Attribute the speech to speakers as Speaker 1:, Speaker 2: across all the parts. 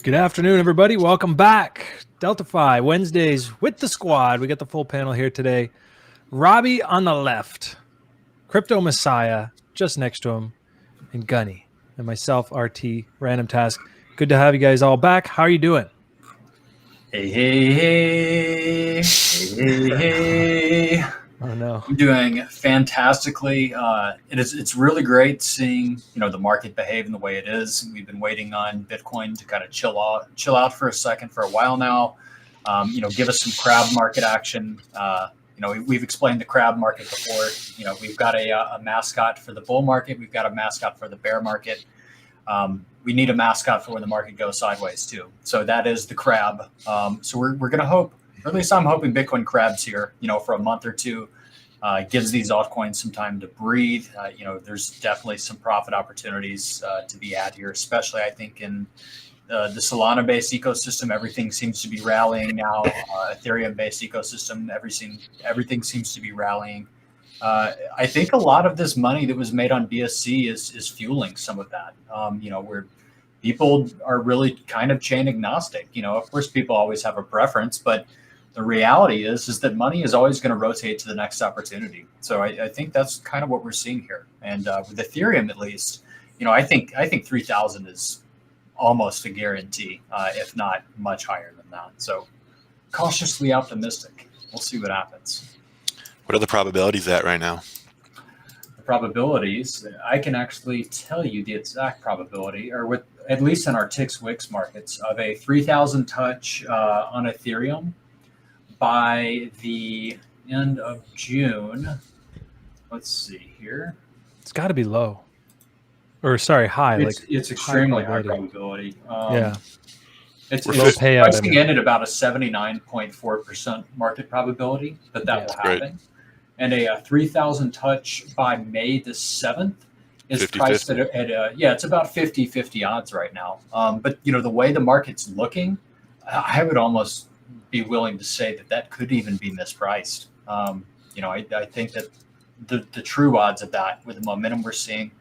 Speaker 1: Good afternoon, everybody. Welcome back. DeltaFi Wednesdays with the squad. We got the full panel here today. Robbie on the left, Crypto Messiah just next to him, and Gunny, and myself, RT, Random Task. Good to have you guys all back. How are you doing?
Speaker 2: Hey.
Speaker 1: Oh no,
Speaker 2: I'm doing fantastically. It's really great seeing the market behave in the way it is. We've been waiting on Bitcoin to kind of chill out for a second for a while now. Give us some crab market action. We've explained the crab market before. We've got a mascot for the bull market. We've got a mascot for the bear market. We need a mascot for when the market goes sideways too. So that is the crab. So we're going to hope, or at least I'm hoping Bitcoin crabs here, for a month or two, gives these altcoins some time to breathe. There's definitely some profit opportunities to be had here, especially I think in the Solana based ecosystem. Everything seems to be rallying now. Ethereum based ecosystem, everything seems to be rallying. I think a lot of this money that was made on BSC is fueling some of that. Where people are really kind of chain agnostic. Of course, people always have a preference, but the reality is that money is always going to rotate to the next opportunity. So I think that's kind of what we're seeing here. And with Ethereum, at least, I think 3,000 is almost a guarantee, if not much higher than that. So cautiously optimistic. We'll see what happens.
Speaker 3: What are the probabilities at right now?
Speaker 2: The probabilities, I can actually tell you the exact probability, or with at least in our TIX Wix markets, of a 3,000 touch on Ethereum by the end of June. Let's see here.
Speaker 1: it's got to be low, or sorry, high.
Speaker 2: It's extremely high probability. It's
Speaker 1: low payout.
Speaker 2: Pricing in at about a 79.4% market probability that will happen.
Speaker 3: Great.
Speaker 2: And a 3,000 touch by May the 7th is
Speaker 3: 50,
Speaker 2: priced at it's about 50-50 odds right now. But the way the market's looking, I would almost be willing to say that could even be mispriced. I think that the true odds of that, with the momentum we're seeing,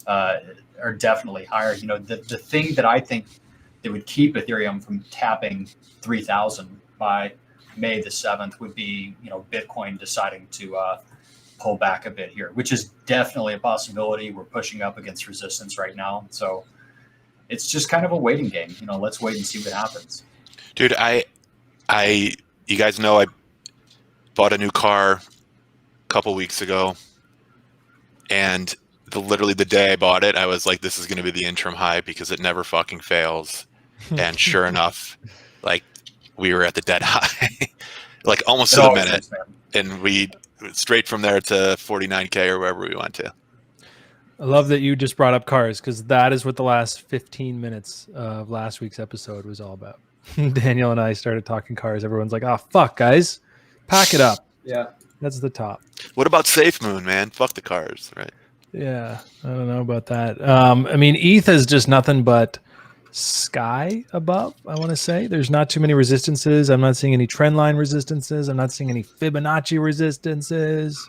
Speaker 2: are definitely higher. The thing that I think that would keep Ethereum from tapping 3,000 by May the 7th would be, Bitcoin deciding to pull back a bit here, which is definitely a possibility. We're pushing up against resistance right now. So it's just kind of a waiting game. Let's wait and see what happens.
Speaker 3: Dude, you guys know I bought a new car a couple weeks ago, and literally the day I bought it, I was like, this is going to be the interim high because it never fucking fails. And sure enough, we were at the dead high, almost to the minute, and we straight from there to 49K or wherever we went to.
Speaker 1: I love that you just brought up cars, because that is what the last 15 minutes of last week's episode was all about. Daniel and I started talking cars. Everyone's like, "Oh fuck, guys, pack it up."
Speaker 2: Yeah,
Speaker 1: that's the top.
Speaker 3: What about Safe Moon, man? Fuck the cars, right?
Speaker 1: Yeah, I don't know about that. ETH is just nothing but sky above, I want to say. There's not too many resistances. I'm not seeing any trend line resistances. I'm not seeing any Fibonacci resistances.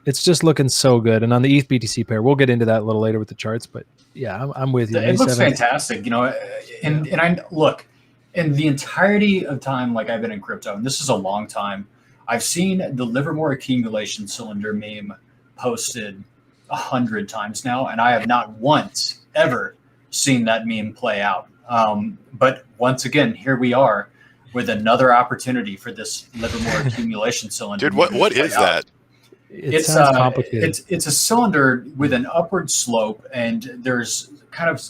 Speaker 1: It's just looking so good. And on the ETH BTC pair, we'll get into that a little later with the charts, but yeah, I'm with you.
Speaker 2: It looks fantastic, and I look, in the entirety of time, I've been in crypto, and this is a long time, I've seen the Livermore accumulation cylinder meme posted 100 times now, and I have not once ever seen that meme play out. But once again, here we are with another opportunity for this Livermore accumulation cylinder.
Speaker 3: Dude, what is that?
Speaker 1: It sounds complicated.
Speaker 2: It's a cylinder with an upward slope, and there's kind of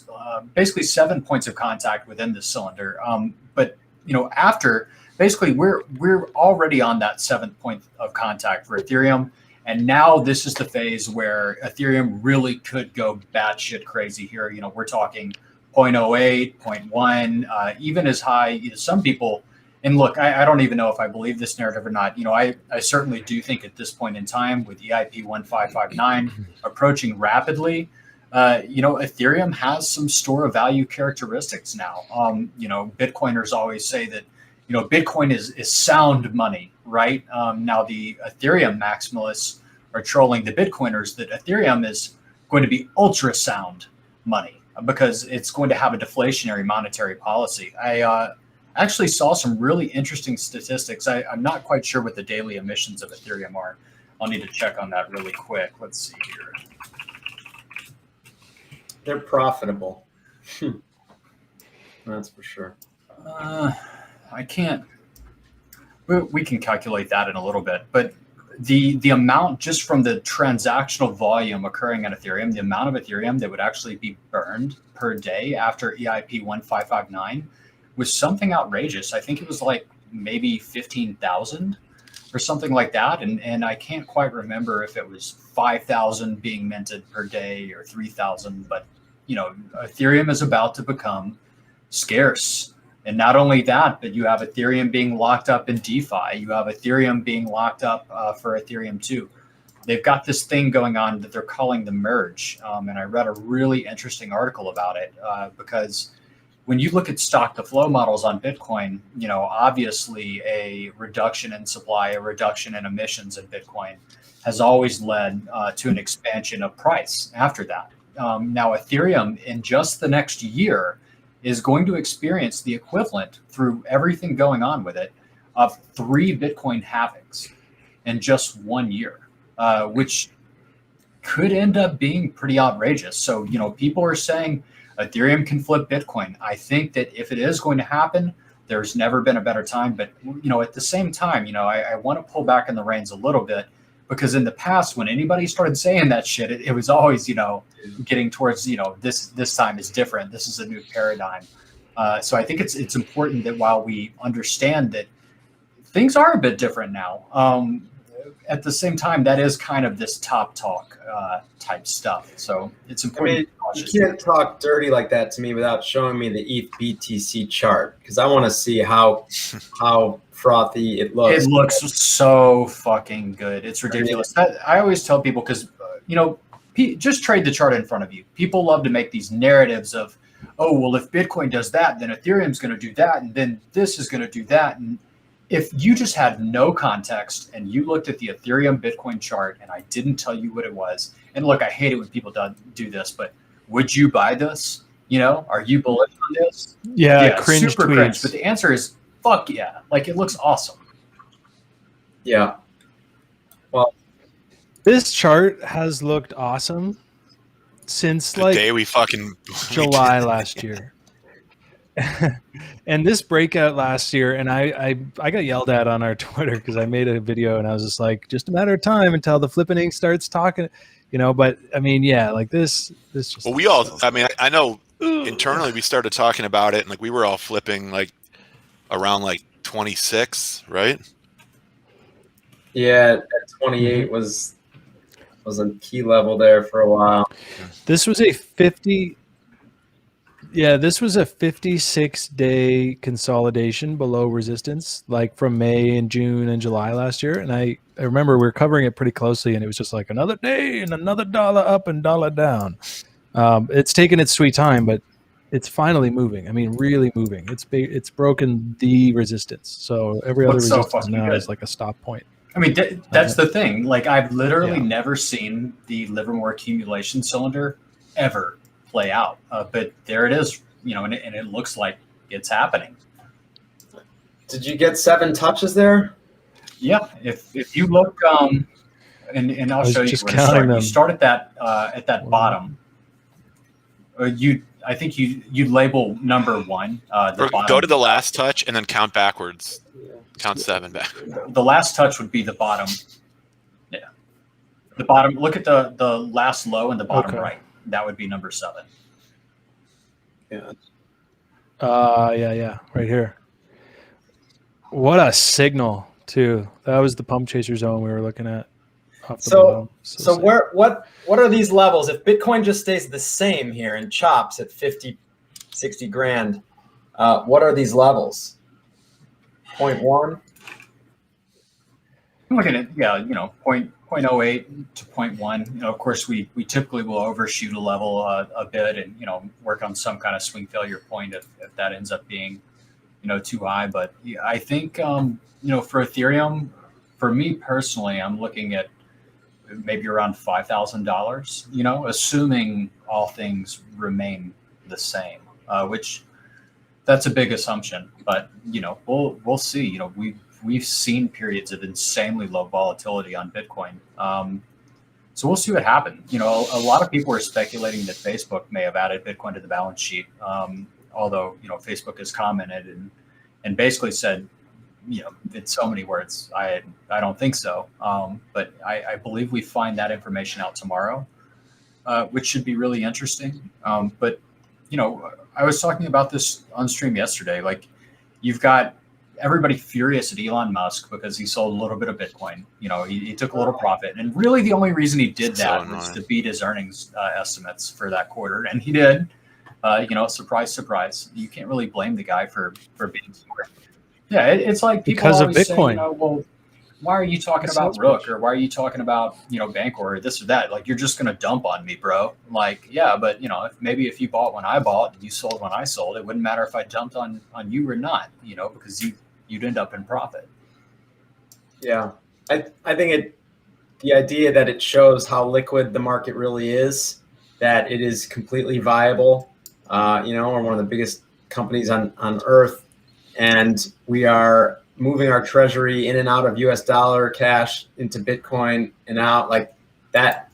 Speaker 2: basically 7 points of contact within the cylinder. But after basically we're already on that 7th point of contact for Ethereum. And now this is the phase where Ethereum really could go batshit crazy here. We're talking 0.08, 0.1, even as high. Some people, and look, I don't even know if I believe this narrative or not. I certainly do think at this point in time, with EIP 1559 approaching rapidly, Ethereum has some store of value characteristics now. Bitcoiners always say that, Bitcoin is sound money, right? Now the Ethereum maximalists are trolling the Bitcoiners that Ethereum is going to be ultrasound money. because it's going to have a deflationary monetary policy. I actually saw some really interesting statistics. I'm not quite sure what the daily emissions of Ethereum are. I'll need to check on that really quick. Let's see here.
Speaker 4: They're profitable. That's for sure.
Speaker 2: I can't. We can calculate that in a little bit, but the amount just from the transactional volume occurring on Ethereum, the amount of Ethereum that would actually be burned per day after EIP 1559 was something outrageous. I think it was like maybe 15,000 or something like that. And I can't quite remember if it was 5,000 being minted per day or 3,000, but Ethereum is about to become scarce. And not only that, but you have Ethereum being locked up in DeFi. You have Ethereum being locked up for Ethereum 2. They've got this thing going on that they're calling the merge. And I read a really interesting article about it because when you look at stock to flow models on Bitcoin, obviously a reduction in supply, a reduction in emissions in Bitcoin has always led to an expansion of price after that. Now, Ethereum in just the next year is going to experience the equivalent through everything going on with it of 3 Bitcoin halvings in just 1 year, which could end up being pretty outrageous. So, people are saying Ethereum can flip Bitcoin. I think that if it is going to happen, there's never been a better time. But, at the same time, I want to pull back in the reins a little bit, because in the past, when anybody started saying that shit, it was always, getting towards, this time is different. This is a new paradigm. So I think it's important that while we understand that things are a bit different now, at the same time, that is kind of this top talk type stuff. So it's important.
Speaker 4: You can't talk dirty like that to me without showing me the ETH BTC chart, because I want to see how frothy it looks.
Speaker 2: It looks so fucking good. It's ridiculous. I always tell people, because just trade the chart in front of you. People love to make these narratives of, oh, well, if Bitcoin does that, then Ethereum's going to do that, and then this is going to do that. And if you just had no context and you looked at the Ethereum Bitcoin chart and I didn't tell you what it was, and look, I hate it when people do this, but would you buy this? Are you bullish on this?
Speaker 1: Yeah, cringe
Speaker 2: super
Speaker 1: tweets.
Speaker 2: cringe. But the answer is fuck yeah. Like, it looks awesome.
Speaker 4: Yeah. Well,
Speaker 1: This chart has looked awesome since
Speaker 3: The day we fucking
Speaker 1: July last year. And this breakout last year, and I got yelled at on our Twitter because I made a video and I was just like, just a matter of time until the flipping ink starts talking, but I mean, yeah, like this just.
Speaker 3: Well, we all, I mean, I know internally we started talking about it, and like we were all flipping like around like 26, right?
Speaker 4: yeah, at 28 was a key level there for a while.
Speaker 1: This was a 56-day consolidation below resistance, like from May and June and July last year. And I remember we were covering it pretty closely, and it was just like another day and another dollar up and dollar down. It's taken its sweet time, but it's finally moving. I mean, really moving. It's broken the resistance. So every other resistance now is like a stop point.
Speaker 2: I mean, that's the thing. Like, I've literally never seen the Livermore accumulation cylinder ever play out. But there it is, and it looks like it's happening.
Speaker 4: Did you get 7 touches there?
Speaker 2: Yeah. If you look, and I'll show you where to start. You start at that bottom. I think you label number 1.
Speaker 3: Go to the last touch and then count backwards. Count 7 back.
Speaker 2: The last touch would be the bottom. Yeah. The bottom. Look at the last low in the bottom right. That would be number 7.
Speaker 4: Yeah.
Speaker 1: Yeah, right here. What a signal, too. That was the pump chaser zone we were looking at.
Speaker 4: So what are these levels? If Bitcoin just stays the same here and chops at 50, 60 grand, what are these levels? 0.1?
Speaker 2: I'm looking at, 0.08 to 0.1. Of course, we typically will overshoot a level a bit and, work on some kind of swing failure point if that ends up being, too high. But I think, for Ethereum, for me personally, I'm looking at maybe around $5,000, assuming all things remain the same, which that's a big assumption. But we'll see. We've seen periods of insanely low volatility on Bitcoin. So we'll see what happens. A lot of people are speculating that Facebook may have added Bitcoin to the balance sheet. Although, Facebook has commented and basically said, in so many words, I don't think so. But I believe we find that information out tomorrow, which should be really interesting. But, I was talking about this on stream yesterday. Like, you've got everybody furious at Elon Musk because he sold a little bit of Bitcoin. He took a little profit. And really the only reason he did that was to beat his earnings estimates for that quarter. And he did. Surprise, surprise. You can't really blame the guy for being smart. Yeah, it's like people
Speaker 1: because of
Speaker 2: always
Speaker 1: Bitcoin.
Speaker 2: say, well, why are you talking about Rook, or why are you talking about Bancor or this or that? Like, you're just gonna dump on me, bro. Like, yeah, but if you bought when I bought and you sold when I sold, it wouldn't matter if I dumped on you or not. Because you'd end up in profit.
Speaker 4: Yeah, I think the idea that it shows how liquid the market really is, that it is completely viable. We're one of the biggest companies on earth, and we are moving our treasury in and out of US dollar cash into Bitcoin and out like that.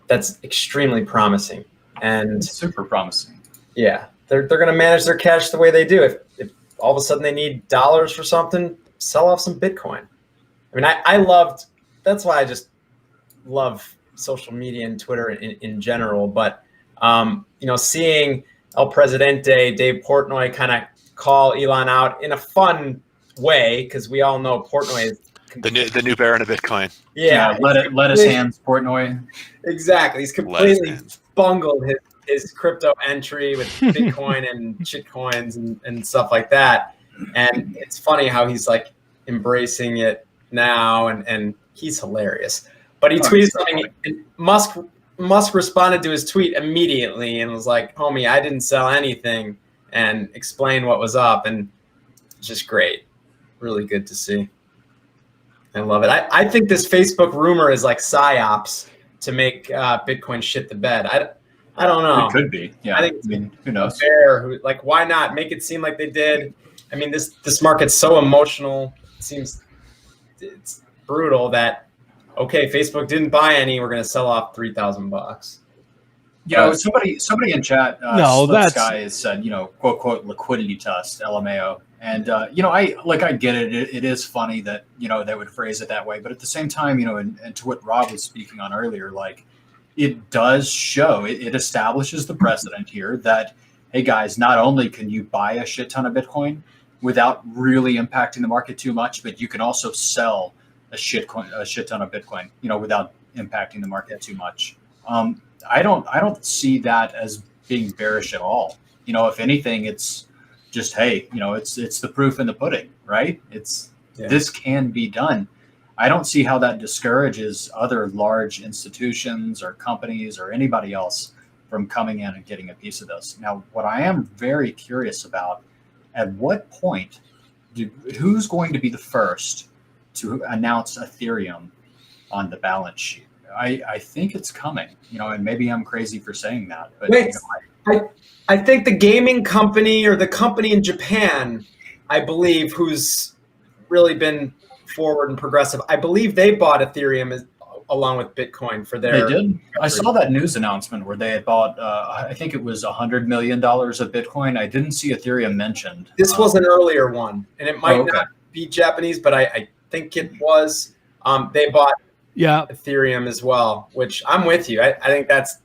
Speaker 4: That's extremely promising and
Speaker 2: super promising.
Speaker 4: Yeah, they're going to manage their cash the way they do. If all of a sudden they need dollars for something, sell off some Bitcoin. I mean, I loved, that's why I just love social media and Twitter in general. But, seeing El Presidente, Dave Portnoy kind of call Elon out in a fun way, because we all know Portnoy is
Speaker 3: the new baron of Bitcoin.
Speaker 4: Yeah,
Speaker 2: let his hands, Portnoy.
Speaker 4: Exactly, he's completely bungled his crypto entry with Bitcoin and shitcoins and stuff like that. And it's funny how he's like embracing it now, and he's hilarious. But he tweeted something, and Musk responded to his tweet immediately and was like, homie, I didn't sell anything, and explained what was up. And it's just great. Really good to see. I love it. I think this Facebook rumor is like psyops to make Bitcoin shit the bed. I don't know.
Speaker 2: It could be. Yeah.
Speaker 4: I think
Speaker 2: who knows?
Speaker 4: Like, why not make it seem like they did? I mean, this market's so emotional. It seems it's brutal that, okay, Facebook didn't buy any. We're going to sell off $3,000.
Speaker 2: Somebody in chat,
Speaker 1: that's
Speaker 2: guy has said, quote, quote, liquidity test, LMAO. And, I get it. It is funny that, they would phrase it that way. But at the same time, and to what Rob was speaking on earlier, like, it does show, it establishes the precedent here that, hey, guys, not only can you buy a shit ton of Bitcoin without really impacting the market too much, but you can also sell a shit ton of Bitcoin, without impacting the market too much. I don't see that as being bearish at all. If anything, it's just, hey, it's the proof in the pudding, right? This can be done. I don't see how that discourages other large institutions or companies or anybody else from coming in and getting a piece of this. Now, what I am very curious about, at what point, who's going to be the first to announce Ethereum on the balance sheet? I think it's coming, and maybe I'm crazy for saying that. But
Speaker 4: wait, I think the gaming company or the company in Japan, I believe, who's really been forward and progressive, I believe they bought Ethereum along with Bitcoin for their.
Speaker 2: They did. I saw that news announcement where they had bought, I think it was $100 million of Bitcoin. I didn't see Ethereum mentioned.
Speaker 4: This was an earlier one, and it might not be Japanese, but I think it was. They bought Ethereum as well, which I'm with you. I think that's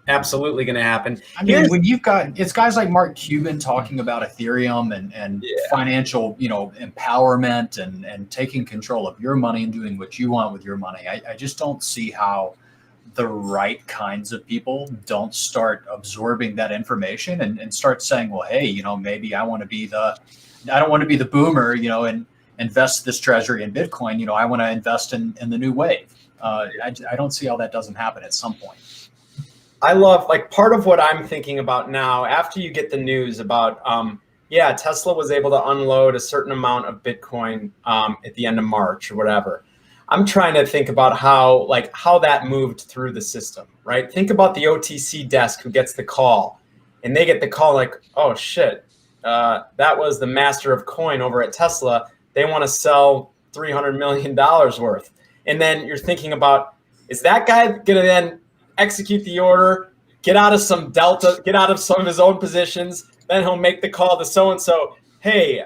Speaker 4: absolutely going to happen.
Speaker 2: I mean, when you've got, it's guys like Mark Cuban talking about Ethereum and financial, empowerment and taking control of your money and doing what you want with your money. I just don't see how the right kinds of people don't start absorbing that information and start saying, well, hey, maybe I don't want to be the boomer, and invest this treasury in Bitcoin. I want to invest in the new wave. I don't see how that doesn't happen at some point.
Speaker 4: I love, like, part of what I'm thinking about now, after you get the news about, Tesla was able to unload a certain amount of Bitcoin at the end of March or whatever. I'm trying to think about how that moved through the system, right? Think about the OTC desk who gets the call. and they get the call like, oh shit, that was the master of coin over at Tesla. They want to sell $300 million worth. And then you're thinking about, is that guy going to then execute the order, get out of some delta, get out of some of his own positions, then he'll make the call to so-and-so, hey,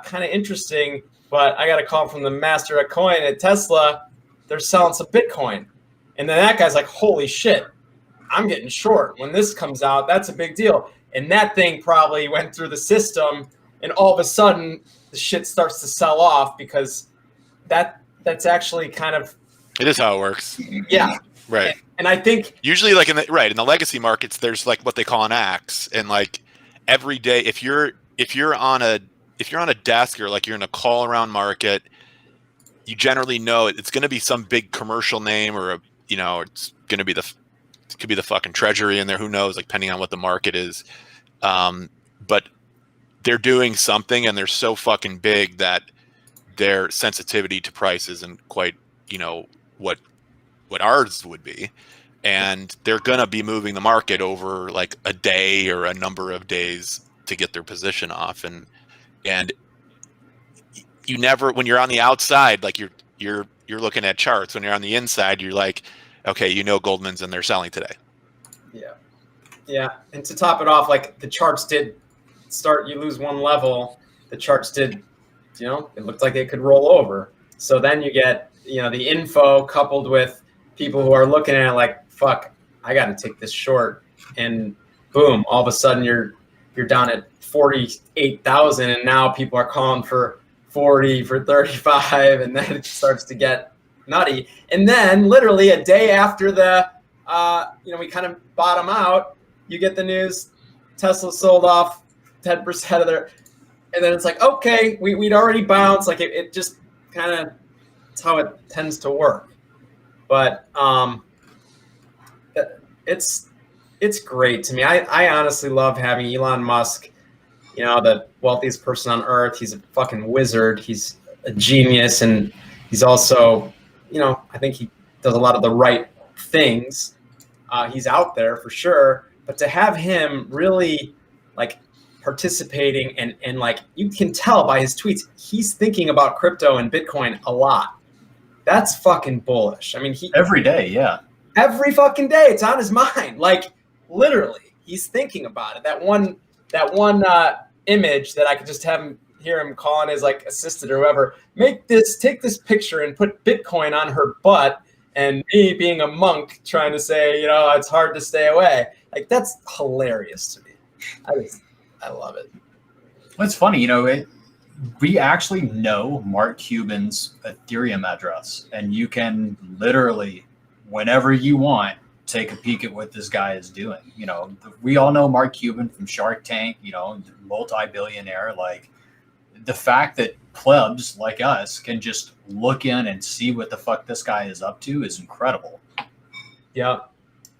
Speaker 4: kind of interesting, but I got a call from the master of coin at Tesla. They're selling some Bitcoin. And then that guy's like, holy shit, I'm getting short. When this comes out, that's a big deal. And that thing probably went through the system, and all of a sudden the shit starts to sell off because that's actually kind of...
Speaker 3: It is how it works.
Speaker 4: Yeah.
Speaker 3: Right.
Speaker 4: And I think...
Speaker 3: Usually like in the legacy markets, there's like what they call an axe. And like every day, if you're on a desk or like you're in a call around market, you generally know it's going to be some big commercial name or it's going to be it could be the fucking treasury in there. Who knows? Like depending on what the market is. But they're doing something and they're so fucking big that their sensitivity to price isn't quite, what ours would be. And they're going to be moving the market over like a day or a number of days to get their position off. And you never, when you're on the outside, like you're looking at charts. When you're on the inside, you're like, okay, Goldman's and they're selling today.
Speaker 4: Yeah. Yeah. And to top it off, like the charts did start, you lose one level, the charts did, it looked like it could roll over. So then you get, the info coupled with people who are looking at it like, fuck, I got to take this short. And boom, all of a sudden you're down at 48,000. And now people are calling for 40, for 35. And then it starts to get nutty. And then literally a day after the, we kind of bottom out, you get the news, Tesla sold off 10% of their, and then it's like, okay, we'd already bounced. Like it just kind of, that's how it tends to work. But it's great to me. I honestly love having Elon Musk, the wealthiest person on earth. He's a fucking wizard. He's a genius. And he's also, I think he does a lot of the right things. He's out there for sure. But to have him really like participating and like you can tell by his tweets, he's thinking about crypto and Bitcoin a lot. That's fucking bullish. I mean,
Speaker 2: every day, yeah.
Speaker 4: Every fucking day, it's on his mind. Like literally, he's thinking about it. That one image that I could just hear him calling his like assistant or whoever, take this picture and put Bitcoin on her butt, and me being a monk trying to say, it's hard to stay away. Like that's hilarious to me. I love it.
Speaker 2: Well, it's funny, we actually know Mark Cuban's Ethereum address, and you can literally, whenever you want, take a peek at what this guy is doing. We all know Mark Cuban from Shark Tank, multi-billionaire. Like the fact that plebs like us can just look in and see what the fuck this guy is up to is incredible.
Speaker 4: Yeah,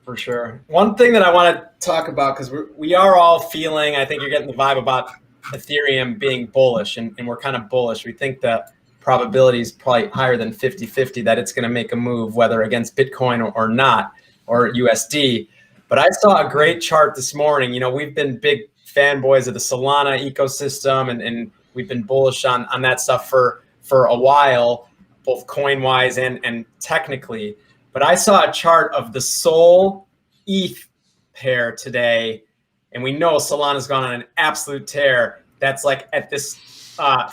Speaker 4: for sure. One thing that I want to talk about, because we are all feeling, I think you're getting the vibe about Ethereum being bullish, and we're kind of bullish. We think that probability is probably higher than 50-50 that it's going to make a move, whether against Bitcoin or not, or USD. But I saw a great chart this morning. We've been big fanboys of the Solana ecosystem, and we've been bullish on that stuff for a while, both coin-wise and technically. But I saw a chart of the Sol ETH pair today, and we know Solana's gone on an absolute tear. That's like at this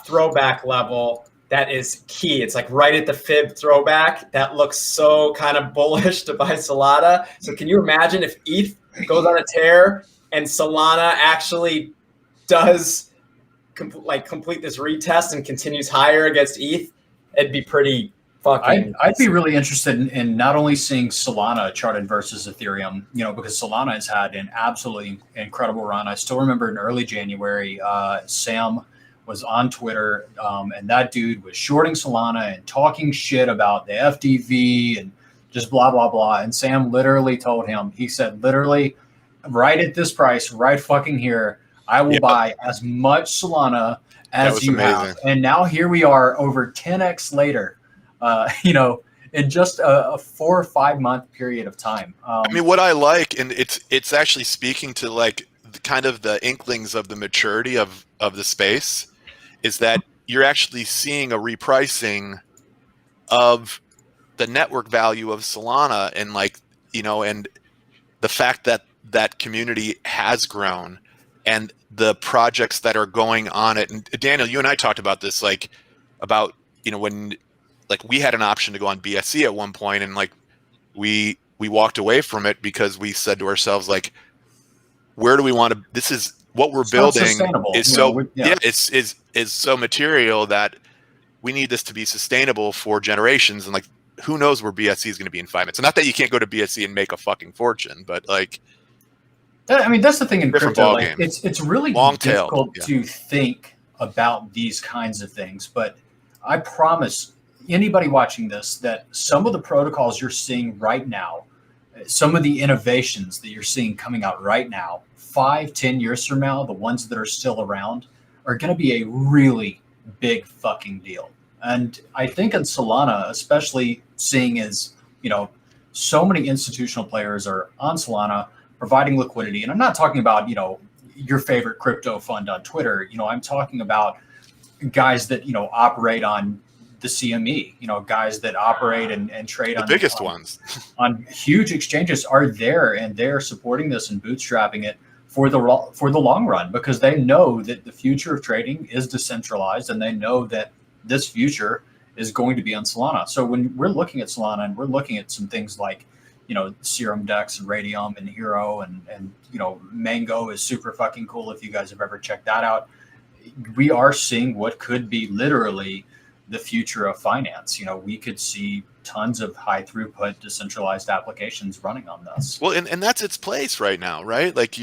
Speaker 4: throwback level. That is key. It's like right at the fib throwback. That looks so kind of bullish to buy Solana. So can you imagine if ETH goes on a tear and Solana actually does complete this retest and continues higher against ETH? It'd be pretty fucking...
Speaker 2: I'd be really interested in not only seeing Solana charted versus Ethereum, because Solana has had an absolutely incredible run. I still remember in early January, Sam was on Twitter, and that dude was shorting Solana and talking shit about the FDV and just blah, blah, blah. And Sam literally told him, he said, literally, right at this price, right fucking here, I will buy as much Solana as you have. And now here we are over 10x later, in just a 4 or 5 month period of time.
Speaker 3: I mean, what I like, and it's actually speaking to like kind of the inklings of the maturity of the space is that you're actually seeing a repricing of the network value of Solana, and like, you know, and the fact that that community has grown and the projects that are going on it. And Daniel, you and I talked about this, like about, you know, when like we had an option to go on BSC at one point, and like we walked away from it because we said to ourselves, like, where do we want to, this is what we're building is so, is so material that we need this to be sustainable for generations. And like, who knows where BSC is going to be in 5 minutes? So not that you can't go to BSC and make a fucking fortune, but like,
Speaker 2: I mean, that's the thing in crypto. Like,
Speaker 3: game.
Speaker 2: It's really difficult to think about these kinds of things. But I promise anybody watching this that some of the protocols you're seeing right now, some of the innovations that you're seeing coming out right now, 5-10 years from now, the ones that are still around are going to be a really big fucking deal. And I think in Solana, especially seeing as, you know, so many institutional players are on Solana providing liquidity. And I'm not talking about, you know, your favorite crypto fund on Twitter. You know, I'm talking about guys that, you know, operate on the CME, you know, guys that operate and trade on
Speaker 3: the biggest ones
Speaker 2: on huge exchanges are there, and they're supporting this and bootstrapping it for the long run, because they know that the future of trading is decentralized, and they know that this future is going to be on Solana. So when we're looking at Solana and we're looking at some things like, you know, Serum DEX and Raydium and Hxro and you know, Mango is super fucking cool if you guys have ever checked that out. We are seeing what could be literally the future of finance. You know, we could see tons of high throughput decentralized applications running on this.
Speaker 3: Well, and that's its place right now, right? Like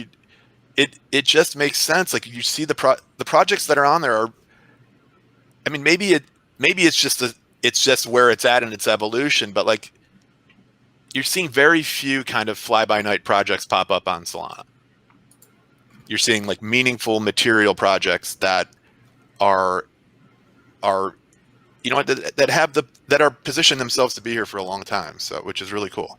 Speaker 3: it just makes sense. Like you see the projects that are on there are, I mean, maybe it's just where it's at in its evolution, but like you're seeing very few kind of fly by night projects pop up on Solana. You're seeing like meaningful material projects that are you know, that are positioned themselves to be here for a long time. So, which is really cool.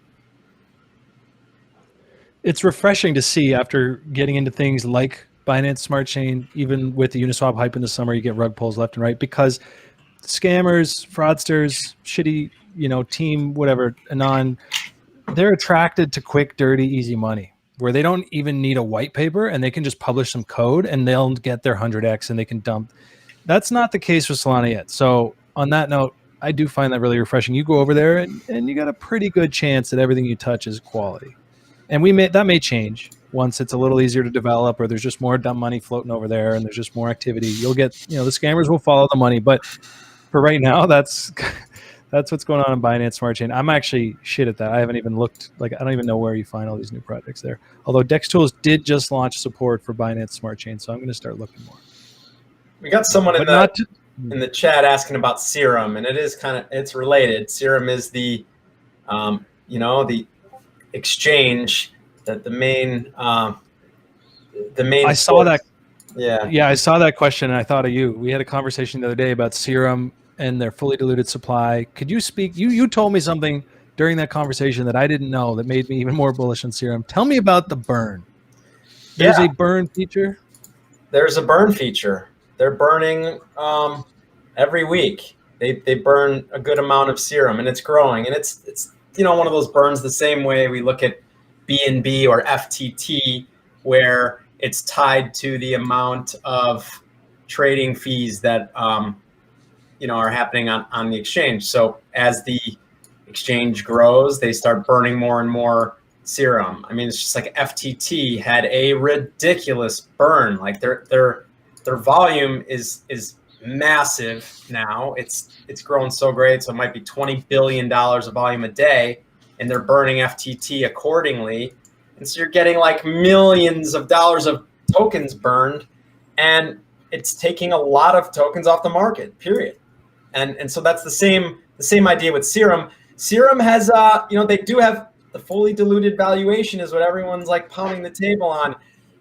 Speaker 1: It's refreshing to see after getting into things like Binance Smart Chain, even with the Uniswap hype in the summer, you get rug pulls left and right because scammers, fraudsters, shitty, you know, team, whatever, anon, they're attracted to quick, dirty, easy money where they don't even need a white paper and they can just publish some code and they'll get their 100x and they can dump. That's not the case with Solana yet. So on that note, I do find that really refreshing. You go over there and you got a pretty good chance that everything you touch is quality. And that may change once it's a little easier to develop, or there's just more dumb money floating over there and there's just more activity. You'll get, you know, the scammers will follow the money. But for right now, that's what's going on in Binance Smart Chain. I'm actually shit at that. I haven't even looked, like, I don't even know where you find all these new projects there. Although Dex Tools did just launch support for Binance Smart Chain, so I'm going to start looking more.
Speaker 4: We got someone in the chat asking about Serum, and it's related. Serum is the, you know, the exchange that the main.
Speaker 1: I saw that.
Speaker 4: Yeah,
Speaker 1: I saw that question and I thought of you. We had a conversation the other day about Serum and their fully diluted supply. Could you speak? You told me something during that conversation that I didn't know that made me even more bullish on Serum. Tell me about the burn. There's a burn feature.
Speaker 4: There's a burn feature. They're burning every week. They burn a good amount of Serum, and it's growing. And it's you know, one of those burns the same way we look at BNB or FTT, where it's tied to the amount of trading fees that you know, are happening on the exchange. So as the exchange grows, they start burning more and more Serum. I mean, it's just like FTT had a ridiculous burn. Like their volume is massive now. It's grown so great. So it might be $20 billion of volume a day, and they're burning FTT accordingly. And so you're getting like millions of dollars of tokens burned, and it's taking a lot of tokens off the market, period. And so that's the same idea with Serum. Serum has, you know, they do have the fully diluted valuation is what everyone's like pounding the table on.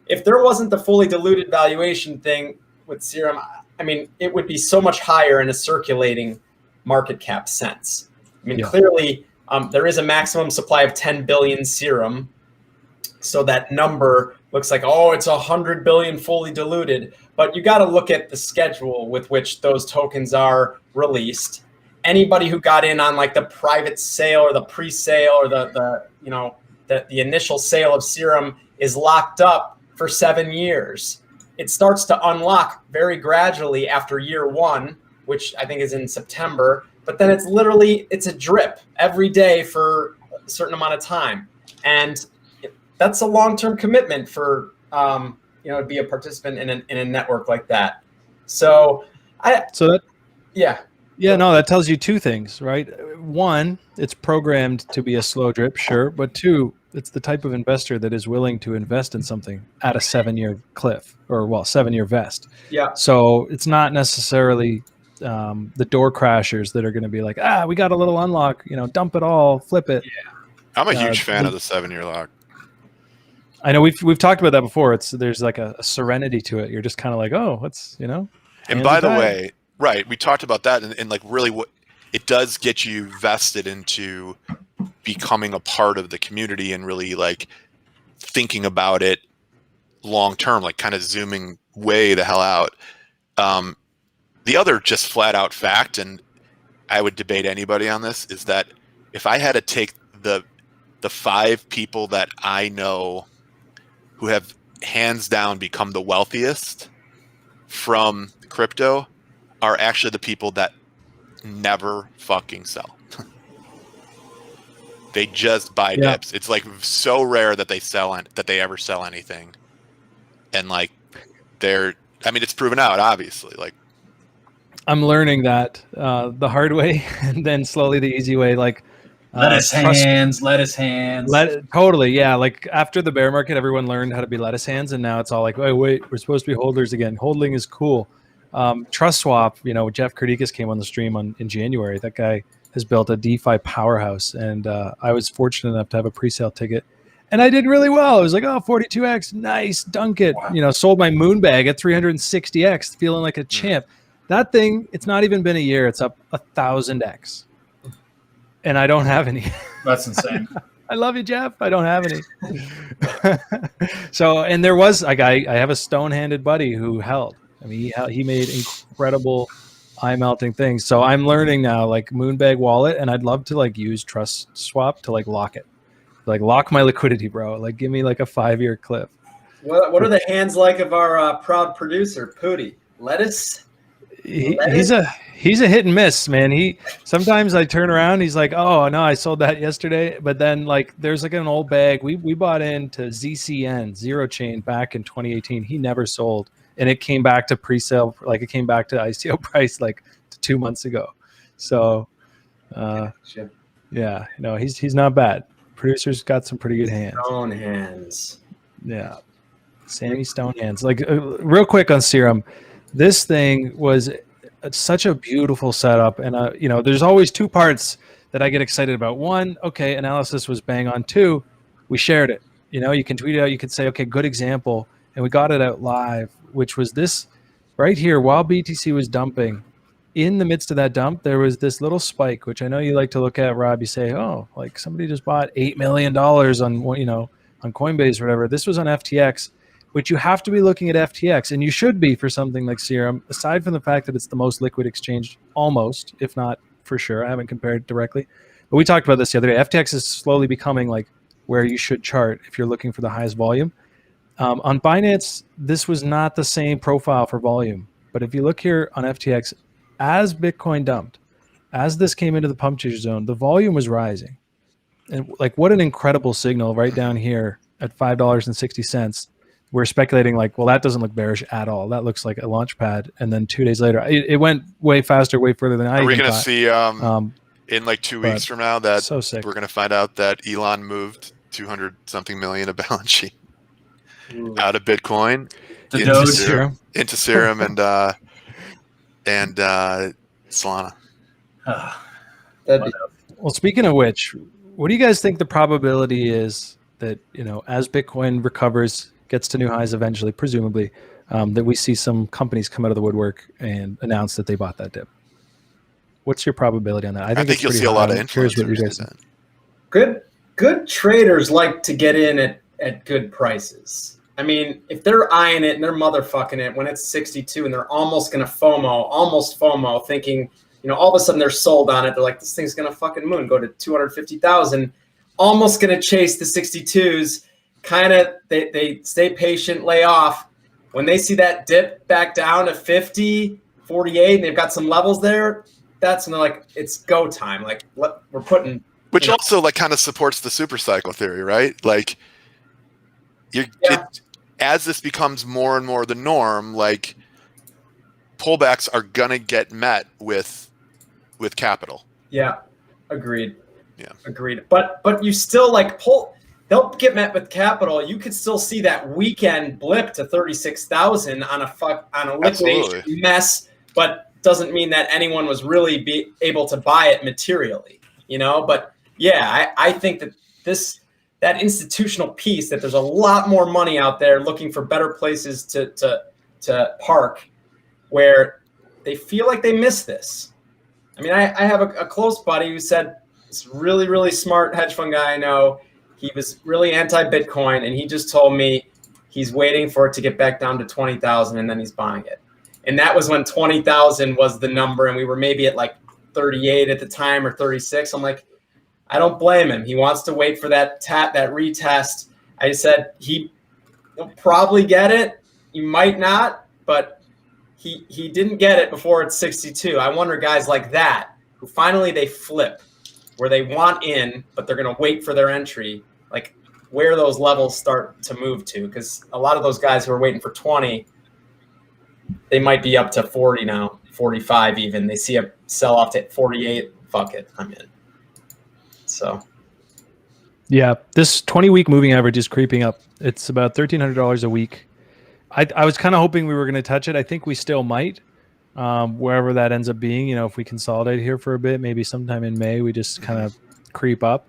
Speaker 4: If there wasn't the fully diluted valuation thing with Serum, I mean, it would be so much higher in a circulating market cap sense. I mean, clearly there is a maximum supply of 10 billion Serum, So that number looks like, oh, it's 100 billion fully diluted. But you got to look at the schedule with which those tokens are released. Anybody who got in on like the private sale or the pre-sale or the initial sale of Serum is locked up for 7 years. It starts to unlock very gradually after year 1, which I think is in September. But then it's a drip every day for a certain amount of time. And that's a long-term commitment for, to be a participant in a network like that.
Speaker 1: Yeah, no, that tells you two things, right? One, it's programmed to be a slow drip, sure. But two, it's the type of investor that is willing to invest in something at a 7-year cliff or 7-year vest.
Speaker 4: Yeah.
Speaker 1: So it's not necessarily the door crashers that are going to be like, we got a little unlock, dump it all, flip it.
Speaker 3: Yeah. I'm a huge fan of the 7-year lock.
Speaker 1: I know we've talked about that before. There's like a serenity to it. You're just kind of like, oh, what's
Speaker 3: And by the way, right, we talked about that, and like really, what it does get you vested into becoming a part of the community and really like thinking about it long term, like kind of zooming way the hell out. The other just flat out fact, and I would debate anybody on this, is that if I had to take the 5 people that I know who have hands down become the wealthiest from crypto, are actually the people that never fucking sell. They just buy dips. It's like so rare that they ever sell anything. And like it's proven out, obviously. Like,
Speaker 1: I'm learning that the hard way and then slowly the easy way. Like
Speaker 2: lettuce hands.
Speaker 1: Totally, yeah. Like after the bear market, everyone learned how to be lettuce hands, and now it's all like, wait, we're supposed to be holders again. Holding is cool. Trust swap. Jeff Kardikis came on the stream in January. That guy has built a DeFi powerhouse, and I was fortunate enough to have a pre-sale ticket, and I did really well. I was like, 42x, nice, dunk it.
Speaker 2: Wow.
Speaker 1: Sold my moon bag at 360x, feeling like a champ. That thing, it's not even been a year. It's up 1,000x. And I don't have any.
Speaker 2: That's insane.
Speaker 1: I love you, Jeff. I don't have any. So, and there was I have a stone-handed buddy who held. I mean, he made incredible eye-melting things. So I'm learning now, like Moonbag wallet, and I'd love to like use Trust Swap to like lock it, like lock my liquidity, bro. Like give me like a 5-year cliff.
Speaker 4: What are the hands like of our proud producer, Pooty? Lettuce?
Speaker 1: He's a hit and miss, man. Sometimes I turn around, he's like, oh no, I sold that yesterday. But then like there's like an old bag. We bought into ZCN, Zero Chain, back in 2018. He never sold. And it came back to pre-sale, like it came back to ICO price like 2 months ago. So yeah, he's not bad. Producer's got some pretty good hands.
Speaker 4: Stone hands.
Speaker 1: Yeah. Sammy Stone hands. Like real quick on Serum. This thing was such a beautiful setup, and there's always 2 parts that I get excited about. 1, okay, analysis was bang on. 2, we shared it. You can tweet it out. You can say, okay, good example, and we got it out live, which was this right here. While BTC was dumping, in the midst of that dump, there was this little spike, which I know you like to look at, Rob. You say, oh, like somebody just bought $8 million on Coinbase or whatever. This was on FTX. Which you have to be looking at FTX, and you should be for something like Serum, aside from the fact that it's the most liquid exchange, almost, if not for sure. I haven't compared directly. But we talked about this the other day. FTX is slowly becoming like where you should chart if you're looking for the highest volume. On Binance, this was not the same profile for volume. But if you look here on FTX, as Bitcoin dumped, as this came into the puncture zone, the volume was rising. And like what an incredible signal right down here at $5.60. We're speculating like, well, that doesn't look bearish at all. That looks like a launch pad. And then 2 days later, it went way faster, way further than I
Speaker 3: Are we
Speaker 1: even
Speaker 3: going to
Speaker 1: thought.
Speaker 3: see in like 2 weeks from now that
Speaker 1: so sick.
Speaker 3: We're going to find out that Elon moved 200 something million of balance sheet out of Bitcoin into Serum and Solana.
Speaker 1: Well, speaking of which, what do you guys think the probability is that, as Bitcoin recovers, gets to new highs eventually, presumably, that we see some companies come out of the woodwork and announce that they bought that dip? What's your probability on that?
Speaker 3: I think you'll see a lot of influencers.
Speaker 4: Good traders like to get in at at good prices. I mean, if they're eyeing it and they're motherfucking it when it's 62 and they're almost going to FOMO, thinking, all of a sudden they're sold on it. They're like, this thing's going to fucking moon, go to 250,000, almost going to chase the 62s. Kind of, they stay patient, lay off. When they see that dip back down to 50, 48, and they've got some levels there, that's when they're like, it's go time. Like, we're putting...
Speaker 3: Which also like kind of supports the super cycle theory, right? Like, as this becomes more and more the norm, like pullbacks are gonna get met with capital.
Speaker 4: Yeah, agreed.
Speaker 3: Yeah,
Speaker 4: agreed. But you still they'll get met with capital. You could still see that weekend blip to 36,000 on a liquidation mess, but doesn't mean that anyone was really able to buy it materially, But yeah, I think that institutional piece, that there's a lot more money out there looking for better places to park, where they feel like they miss this. I mean, I have a close buddy who said, this really, really smart hedge fund guy I know, he was really anti-Bitcoin, and he just told me he's waiting for it to get back down to 20,000 and then he's buying it. And that was when 20,000 was the number, and we were maybe at like 38 at the time or 36. I'm like, I don't blame him. He wants to wait for that retest. I said he'll probably get it. He might not, but he didn't get it before it's 62. I wonder guys like that who finally they flip, where they want in, but they're going to wait for their entry, like where those levels start to move to. Because a lot of those guys who are waiting for 20, they might be up to 40 now, 45 even. They see a sell off to 48. Fuck it, I'm in. So,
Speaker 1: yeah, this 20-week moving average is creeping up. It's about $1,300 a week. I was kind of hoping we were going to touch it. I think we still might, wherever that ends up being. If we consolidate here for a bit, maybe sometime in May, we just kind of creep up.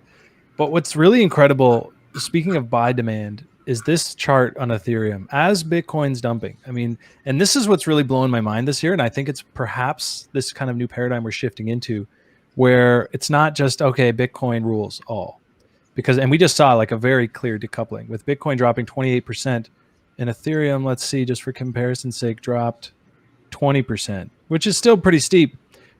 Speaker 1: But what's really incredible, speaking of buy demand, is this chart on Ethereum as Bitcoin's dumping. I mean, and this is what's really blowing my mind this year. And I think it's perhaps this kind of new paradigm we're shifting into, where it's not just, okay, Bitcoin rules all. And we just saw like a very clear decoupling with Bitcoin dropping 28%, and Ethereum, let's see, just for comparison's sake, dropped 20%, which is still pretty steep.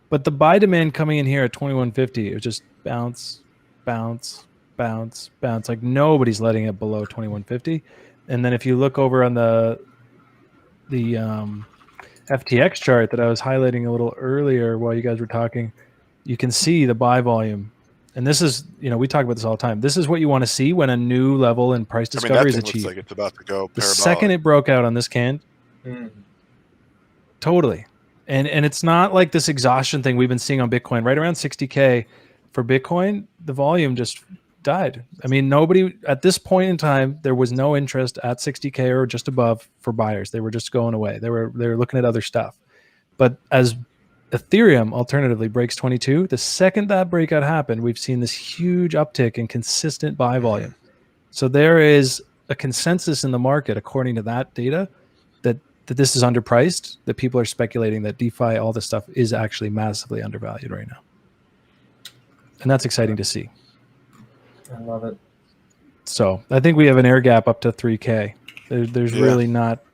Speaker 1: But the buy demand coming in here at 2150, it was just bounce, bounce, bounce, bounce. Like nobody's letting it below 2150. And then if you look over on the FTX chart that I was highlighting a little earlier while you guys were talking, you can see the buy volume. And this is, we talk about this all the time. This is what you want to see when a new level in price discovery is achieved.
Speaker 3: Looks like it's about to go
Speaker 1: the
Speaker 3: parabolic.
Speaker 1: Second it broke out on this can, totally. And it's not like this exhaustion thing we've been seeing on Bitcoin. Right around 60K for Bitcoin, the volume just died. I mean, nobody at this point in time, there was no interest at 60K or just above for buyers. They were just going away. They were looking at other stuff. But as Ethereum alternatively breaks 22, the second that breakout happened, we've seen this huge uptick in consistent buy volume. So there is a consensus in the market, according to that data, that this is underpriced, that people are speculating that DeFi, all this stuff, is actually massively undervalued right now. And that's exciting to see.
Speaker 4: I love it.
Speaker 1: So I think we have an air gap up to 3K. There's really not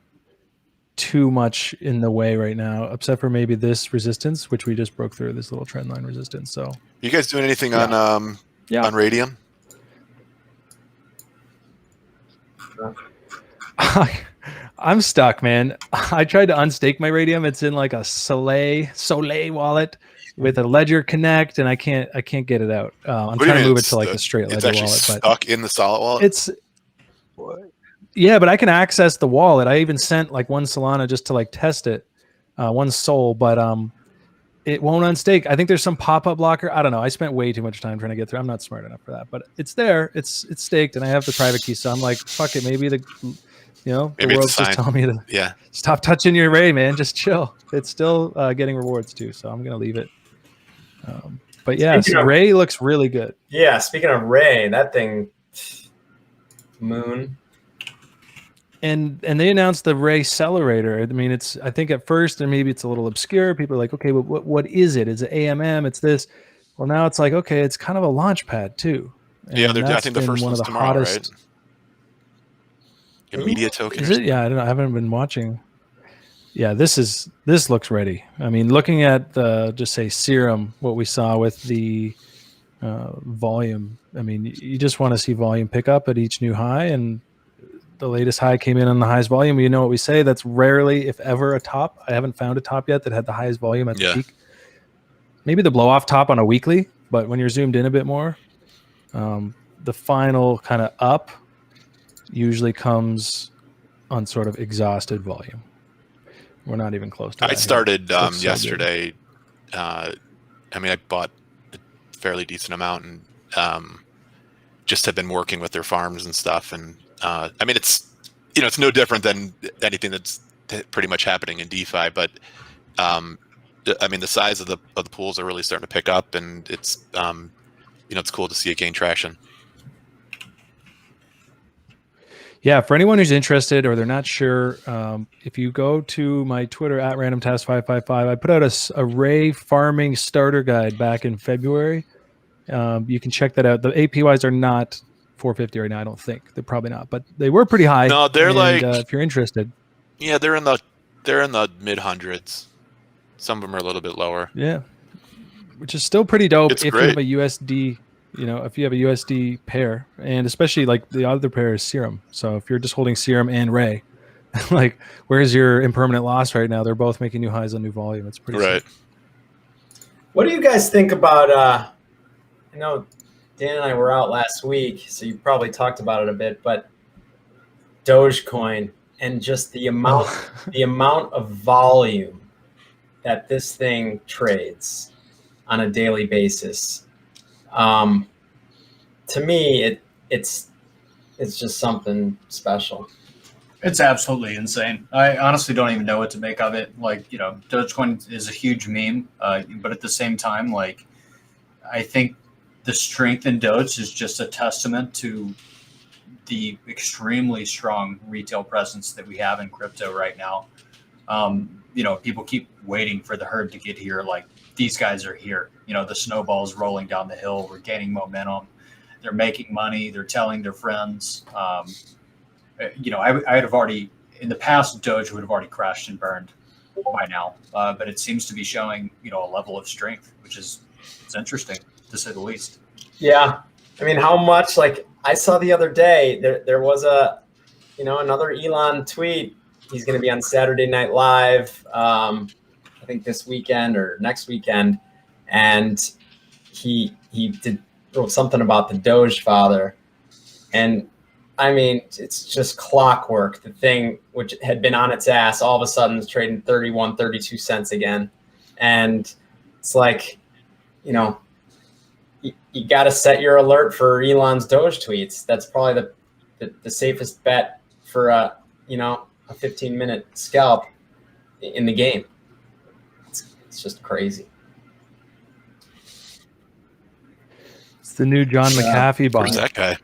Speaker 1: too much in the way right now, except for maybe this resistance, which we just broke through, this little trend line resistance. So
Speaker 3: you guys doing anything on Raydium?
Speaker 1: I'm stuck, man. I tried to unstake my Raydium. It's in like a Soleil wallet with a Ledger Connect, and I can't get it out. I'm trying to move it to like a straight Ledger wallet.
Speaker 3: It's actually stuck in the solid wallet?
Speaker 1: Yeah, but I can access the wallet. I even sent like one Solana just to like test it, one Sol, but it won't unstake. I think there's some pop-up blocker. I don't know. I spent way too much time trying to get through. I'm not smart enough for that, but it's there. It's staked, and I have the private key. So I'm like, fuck it. Maybe the world's just telling me to stop touching your Ray, man. Just chill. It's still getting rewards too, so I'm gonna leave it. But yeah, so Ray looks really good.
Speaker 4: Yeah, speaking of Ray, that thing, moon.
Speaker 1: And they announced the Ray Accelerator. I mean, I think at first, and maybe it's a little obscure. People are like, okay, but what is it? Is it AMM? It's this. Well, now it's like, okay, it's kind of a launch pad too. And
Speaker 3: I think the first one's tomorrow, right? media token.
Speaker 1: Is it? Yeah, I don't know. I haven't been watching. Yeah, this looks ready. I mean, looking at the just say Serum, what we saw with the volume. I mean, you just want to see volume pick up at each new high, and the latest high came in on the highest volume. You know what we say? That's rarely, if ever, a top. I haven't found a top yet that had the highest volume at the peak. Maybe the blow off top on a weekly, but when you're zoomed in a bit more, the final kind of up usually comes on sort of exhausted volume. We're not even close to that.
Speaker 3: I started yesterday. I mean, I bought a fairly decent amount and just have been working with their farms and stuff. And I mean, it's no different than anything that's pretty much happening in DeFi. But I mean, the size of the pools are really starting to pick up, and it's it's cool to see it gain traction.
Speaker 1: Yeah, for anyone who's interested or they're not sure, if you go to my Twitter at randomtask555, I put out a Ray farming starter guide back in February. You can check that out. The APYs are not 450 right now, I don't think. They're probably not, but they were pretty high.
Speaker 3: No, they're
Speaker 1: if you're interested.
Speaker 3: Yeah, they're in the mid hundreds. Some of them are a little bit lower.
Speaker 1: Yeah, which is still pretty dope
Speaker 3: It's
Speaker 1: if
Speaker 3: great.
Speaker 1: you have a USD. If you have a USD pair, and especially like the other pair is Serum. So if you're just holding Serum and Ray, like where's your impermanent loss right now? They're both making new highs on new volume. It's pretty
Speaker 3: right.
Speaker 1: sick.
Speaker 4: What do you guys think about? I know Dan and I were out last week, so you probably talked about it a bit, but Dogecoin and just the amount of volume that this thing trades on a daily basis. To me, it's just something special.
Speaker 2: It's absolutely insane. I honestly don't even know what to make of it. Like, Dogecoin is a huge meme, but at the same time, like, I think the strength in Doge is just a testament to the extremely strong retail presence that we have in crypto right now. People keep waiting for the herd to get here. Like, these guys are here. The snowball's rolling down the hill. We're gaining momentum. They're making money. They're telling their friends. I'd have already, in the past, Doge would have already crashed and burned by now. But it seems to be showing, a level of strength, which is it's interesting to say the least.
Speaker 4: Yeah. I mean, how much, like I saw the other day, there was another Elon tweet. He's going to be on Saturday Night Live, I think this weekend or next weekend. And he wrote something about the Doge father. And I mean, it's just clockwork. The thing, which had been on its ass, all of a sudden is trading 31, 32 cents again. And it's like, you got to set your alert for Elon's Doge tweets. That's probably the safest bet for a 15-minute scalp in the game. It's just crazy.
Speaker 1: It's the new John McAfee bot.
Speaker 3: Where's that guy?
Speaker 1: You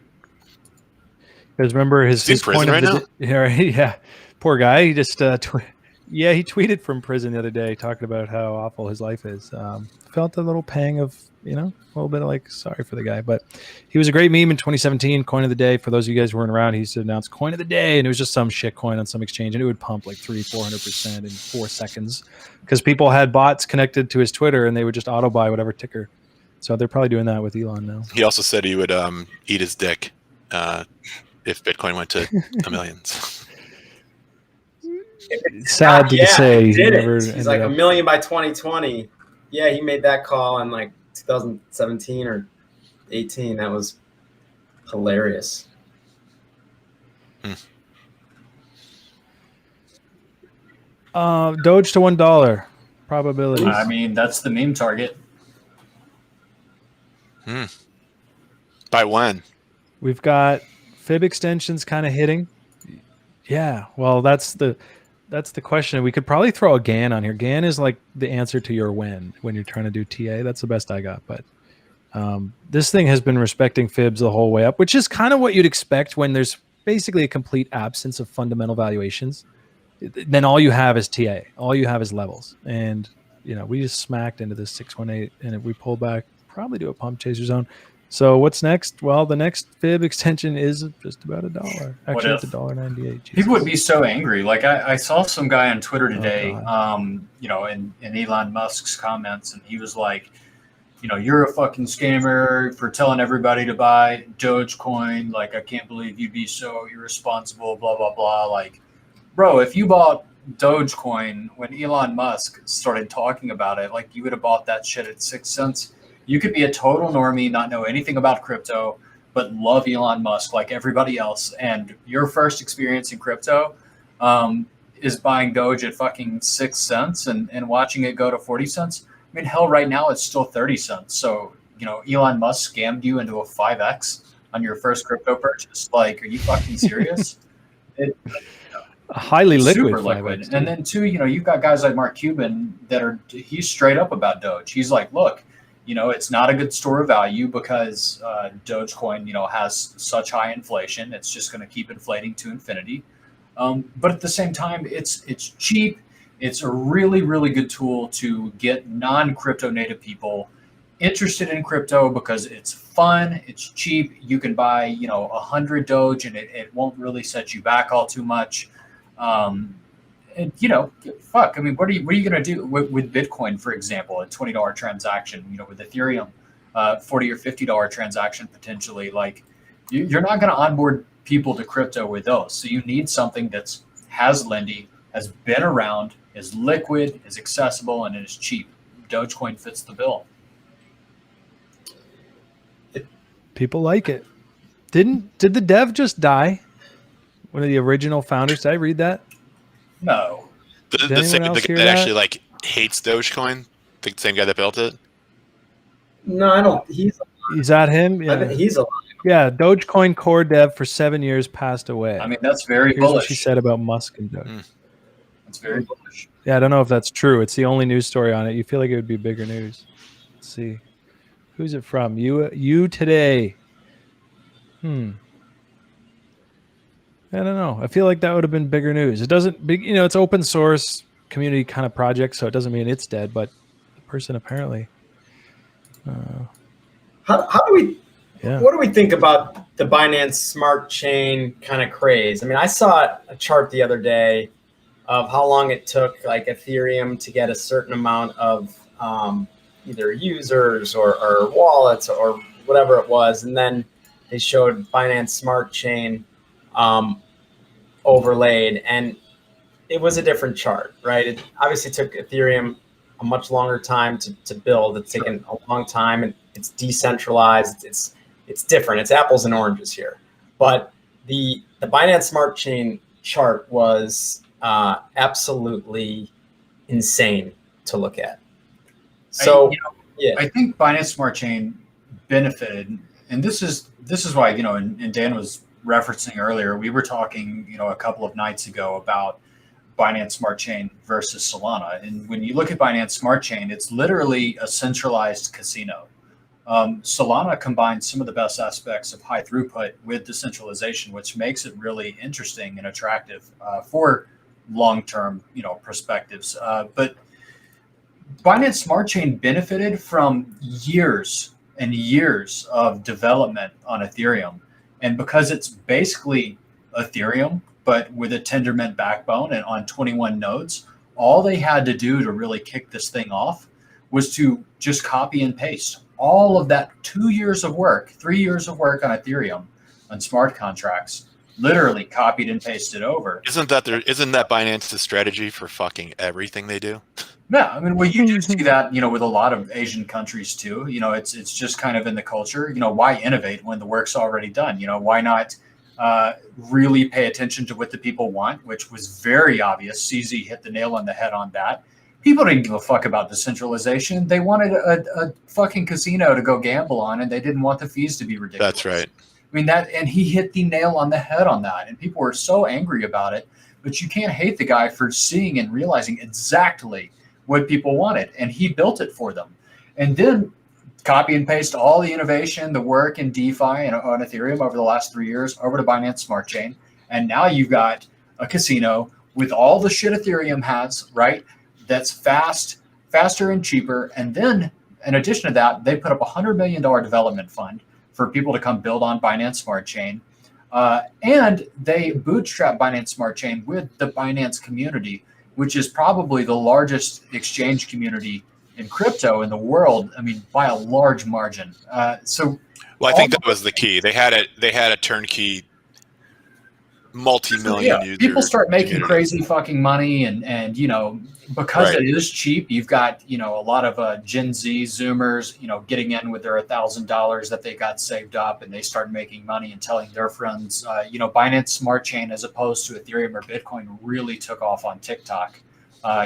Speaker 1: guys remember his
Speaker 3: prison right now?
Speaker 1: Yeah, poor guy. He just he tweeted from prison the other day talking about how awful his life is. Felt a little pang of a little bit of like sorry for the guy, but he was a great meme in 2017. Coin of the day. For those of you guys who weren't around, he used to announce coin of the day, and it was just some shit coin on some exchange, and it would pump like 300-400% in 4 seconds because people had bots connected to his Twitter, and they would just auto buy whatever ticker. So they're probably doing that with Elon now.
Speaker 3: He also said he would eat his dick if Bitcoin went to a million.
Speaker 1: Sad to say.
Speaker 4: He's like $1 million by 2020. Yeah, he made that call in like 2017 or 18. That was hilarious.
Speaker 1: Doge to $1 probabilities.
Speaker 2: I mean, that's the meme target.
Speaker 3: By when?
Speaker 1: We've got fib extensions kind of hitting. Yeah, well, that's the question. We could probably throw a GAN on here. GAN is like the answer to your when you're trying to do TA. That's the best I got. But this thing has been respecting fibs the whole way up, which is kind of what you'd expect when there's basically a complete absence of fundamental valuations. Then all you have is TA. All you have is levels. And, we just smacked into this 618. And if we pull back, probably do a pump chaser zone. So what's next? Well, the next fib extension is just about $1.
Speaker 2: What
Speaker 1: Actually,
Speaker 2: if?
Speaker 1: it's $1.98.
Speaker 2: People would be so angry. Like I saw some guy on Twitter today,
Speaker 1: God.
Speaker 2: in Elon Musk's comments, and he was like, you're a fucking scammer for telling everybody to buy Dogecoin. Like, I can't believe you'd be so irresponsible, blah, blah, blah. Like, bro, if you bought Dogecoin when Elon Musk started talking about it, like, you would have bought that shit at 6 cents. You could be a total normie, not know anything about crypto, but love Elon Musk like everybody else. And your first experience in crypto is buying Doge at fucking 6 cents and watching it go to 40 cents. I mean, hell, right now it's still 30 cents. So, Elon Musk scammed you into a 5X on your first crypto purchase. Like, are you fucking serious?
Speaker 1: Highly liquid.
Speaker 2: Super liquid. And then too, you've got guys like Mark Cuban he's straight up about Doge. He's like, look, it's not a good store of value because Dogecoin, has such high inflation. It's just going to keep inflating to infinity. But at the same time, it's cheap. It's a really, really good tool to get non-crypto native people interested in crypto because it's fun, it's cheap. You can buy, 100 Doge and it won't really set you back all too much. Fuck. I mean, what are you going to do with Bitcoin, for example, a $20 transaction, with Ethereum, $40 or $50 transaction potentially? Like, you're not going to onboard people to crypto with those. So you need something has Lindy, has been around, is liquid, is accessible, and it is cheap. Dogecoin fits the bill.
Speaker 1: People like it. Did the dev just die? One of the original founders. Did I read that?
Speaker 2: No.
Speaker 3: The guy that actually hates Dogecoin, the same guy that built it.
Speaker 4: No, I don't.
Speaker 1: Is that him? Yeah.
Speaker 4: I think he's alive.
Speaker 1: Yeah, Dogecoin core dev for 7 years passed away.
Speaker 2: I mean, that's very
Speaker 1: Here's
Speaker 2: bullish.
Speaker 1: what she said about Musk and Doge.
Speaker 2: That's very bullish.
Speaker 1: Yeah, I don't know if that's true. It's the only news story on it. You feel like it would be bigger news. Let's see. Who's it from? You today. I don't know. I feel like that would have been bigger news. It doesn't, it's open source community kind of project, so it doesn't mean it's dead, but the person apparently.
Speaker 4: How do we,
Speaker 1: yeah.
Speaker 4: What do we think about the Binance Smart Chain kind of craze? I mean, I saw a chart the other day of how long it took like Ethereum to get a certain amount of either users or wallets or whatever it was. And then they showed Binance Smart Chain overlaid, and it was a different chart, right? It obviously took Ethereum a much longer time to build. It's taken a long time, and it's decentralized. It's different. It's apples and oranges here. But the Binance Smart Chain chart was absolutely insane to look at. So
Speaker 2: I think Binance Smart Chain benefited, and this is why, and Dan was referencing earlier, we were talking, a couple of nights ago about Binance Smart Chain versus Solana. And when you look at Binance Smart Chain, it's literally a centralized casino. Solana combines some of the best aspects of high throughput with decentralization, which makes it really interesting and attractive for long-term, perspectives. But Binance Smart Chain benefited from years and years of development on Ethereum. And because it's basically Ethereum, but with a Tendermint backbone and on 21 nodes, all they had to do to really kick this thing off was to just copy and paste all of that 2 years of work, 3 years of work on Ethereum on smart contracts, literally copied and pasted over.
Speaker 3: Isn't that Binance's strategy for fucking everything they do?
Speaker 2: Yeah, I mean, well, you do see that, with a lot of Asian countries too. It's just kind of in the culture. Why innovate when the work's already done? Why not really pay attention to what the people want, which was very obvious. CZ hit the nail on the head on that. People didn't give a fuck about decentralization. They wanted a fucking casino to go gamble on, and they didn't want the fees to be ridiculous.
Speaker 3: That's right.
Speaker 2: I mean, and he hit the nail on the head on that, and people were so angry about it. But you can't hate the guy for seeing and realizing exactly what people wanted, and he built it for them. And then copy and paste all the innovation, the work in DeFi and on Ethereum over the last 3 years over to Binance Smart Chain. And now you've got a casino with all the shit Ethereum has, right? That's faster and cheaper. And then in addition to that, they put up $100 million development fund. for people to come build on Binance Smart Chain. And they bootstrap Binance Smart Chain with the Binance community, which is probably the largest exchange community in crypto in the world. I mean, by a large margin. Well,
Speaker 3: I think that was the key. They had a turnkey, multi-million user.
Speaker 2: People start making
Speaker 3: community.
Speaker 2: Crazy fucking money, and you know, because it is cheap, you've got, you know, a lot of Gen Z Zoomers, you know, getting in with their $1,000 that they got saved up, and they start making money and telling their friends. You know, Binance Smart Chain, as opposed to Ethereum or Bitcoin, really took off on TikTok.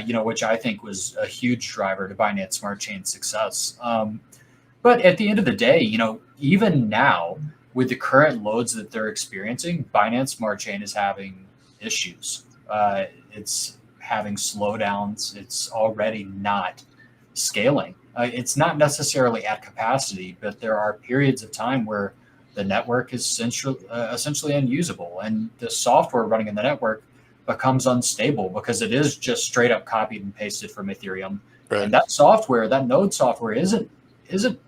Speaker 2: You know, which I think was a huge driver to Binance Smart Chain's success. But at the end of the day, you know, even now with the current loads that they're experiencing, Binance Smart Chain is having issues. It's having slowdowns. It's already not scaling. It's not necessarily at capacity, but there are periods of time where the network is essentially unusable, and the software running in the network becomes unstable because it is just straight up copied and pasted from Ethereum. Right. And that software, that node software, isn't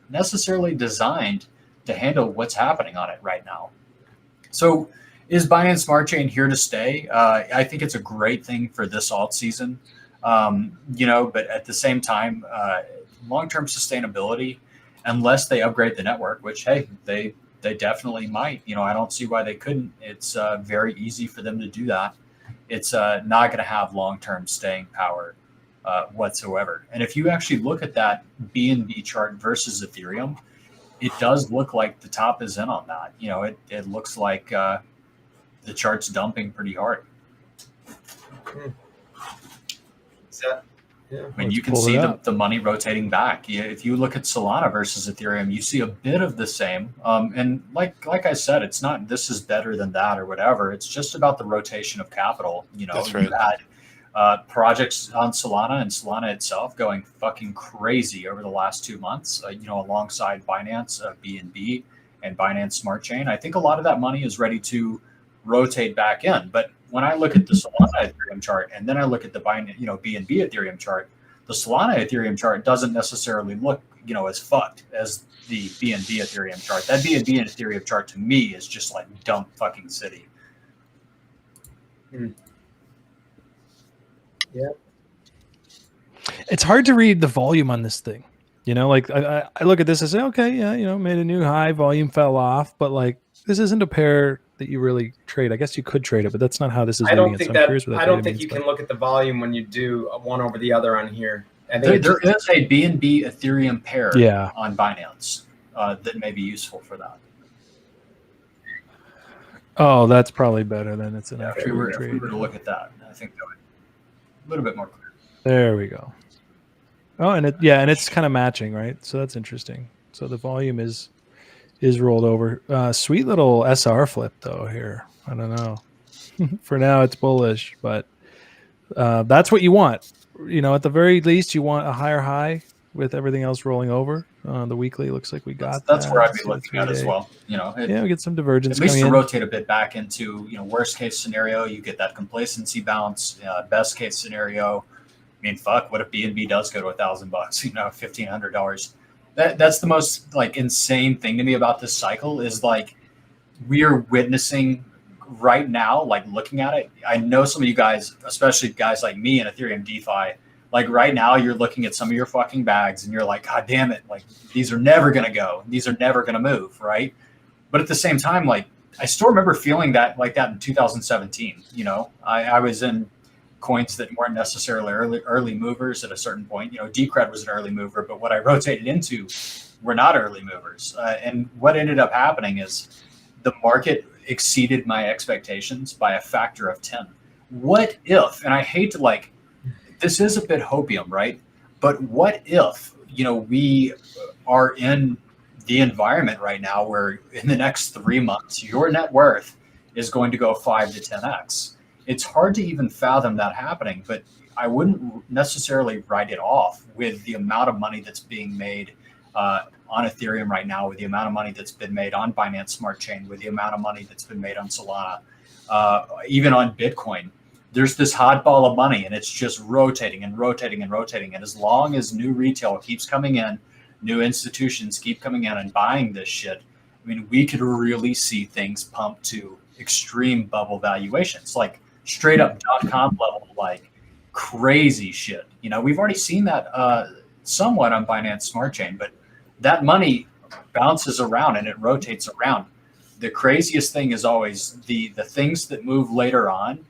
Speaker 2: necessarily designed to handle what's happening on it right now. So is Binance Smart Chain here to stay? I think it's a great thing for this alt season, you know, but at the same time, long-term sustainability, unless they upgrade the network, which, hey, they definitely might. You know, I don't see why they couldn't. It's very easy for them to do that. It's not going to have long-term staying power whatsoever. And if you actually look at that BNB chart versus Ethereum, it does look like the top is in on that. You know, it looks like the chart's dumping pretty hard.
Speaker 4: Yeah.
Speaker 2: I mean, you can see the money rotating back. If you look at Solana versus Ethereum, you see a bit of the same. And like I said, it's not this is better than that or whatever. It's just about the rotation of capital. You know,
Speaker 3: That's right.
Speaker 2: You had projects on Solana and Solana itself going fucking crazy over the last 2 months. You know, alongside Binance, BNB, and Binance Smart Chain. I think a lot of that money is ready to rotate back in. But when I look at the Solana Ethereum chart and then I look at the Binance, you know, BNB Ethereum chart, the Solana Ethereum chart doesn't necessarily look, you know, as fucked as the BNB Ethereum chart. That BNB Ethereum chart to me is just like dump fucking city.
Speaker 4: Yeah.
Speaker 1: It's hard to read the volume on this thing. You know, like I look at this and say, okay, yeah, you know, made a new high, volume fell off, but like this isn't a pair that you really trade. I guess you could trade it, but that's not how this is.
Speaker 4: I don't think you can look at the volume when you do one over the other on here. I think
Speaker 2: there is a BNB Ethereum pair on Binance that may be useful for that.
Speaker 1: Oh, that's probably better than it's an actual
Speaker 2: trade. If we were to look at that, I think that would be a little bit more clear.
Speaker 1: There we go. Oh, and it's kind of matching, right? So that's interesting. So the volume is rolled over. Sweet little SR flip though here. I don't know. For now, it's bullish, but that's what you want. You know, at the very least, you want a higher high with everything else rolling over. The weekly looks like we got
Speaker 2: that's
Speaker 1: that.
Speaker 2: where I'd be looking at as well. You know,
Speaker 1: we get some divergence.
Speaker 2: At least to rotate a bit back into, you know, worst case scenario, you get that complacency bounce. Best case scenario, I mean, fuck, what if BNB does go to $1,000? You know, $1,500. That's the most like insane thing to me about this cycle is like we are witnessing right now, like looking at it. I know some of you guys, especially guys like me in Ethereum DeFi, like right now you're looking at some of your fucking bags and you're like, God damn it, like these are never gonna go, these are never gonna move, right? But at the same time, like I still remember feeling that like that in 2017. You know, I was in coins that weren't necessarily early movers at a certain point. You know, Decred was an early mover, but what I rotated into were not early movers. And what ended up happening is the market exceeded my expectations by a factor of 10. What if, and I hate to like, this is a bit hopium, right? But what if, you know, we are in the environment right now where in the next 3 months, your net worth is going to go 5 to 10x. It's hard to even fathom that happening, but I wouldn't necessarily write it off with the amount of money that's being made on Ethereum right now, with the amount of money that's been made on Binance Smart Chain, with the amount of money that's been made on Solana, even on Bitcoin. There's this hot ball of money and it's just rotating and rotating and rotating. And as long as new retail keeps coming in, new institutions keep coming in and buying this shit, I mean, we could really see things pump to extreme bubble valuations, like straight up .com level, like crazy shit. You know, we've already seen that somewhat on Binance Smart Chain, but that money bounces around and it rotates around. The craziest thing is always the things that move later on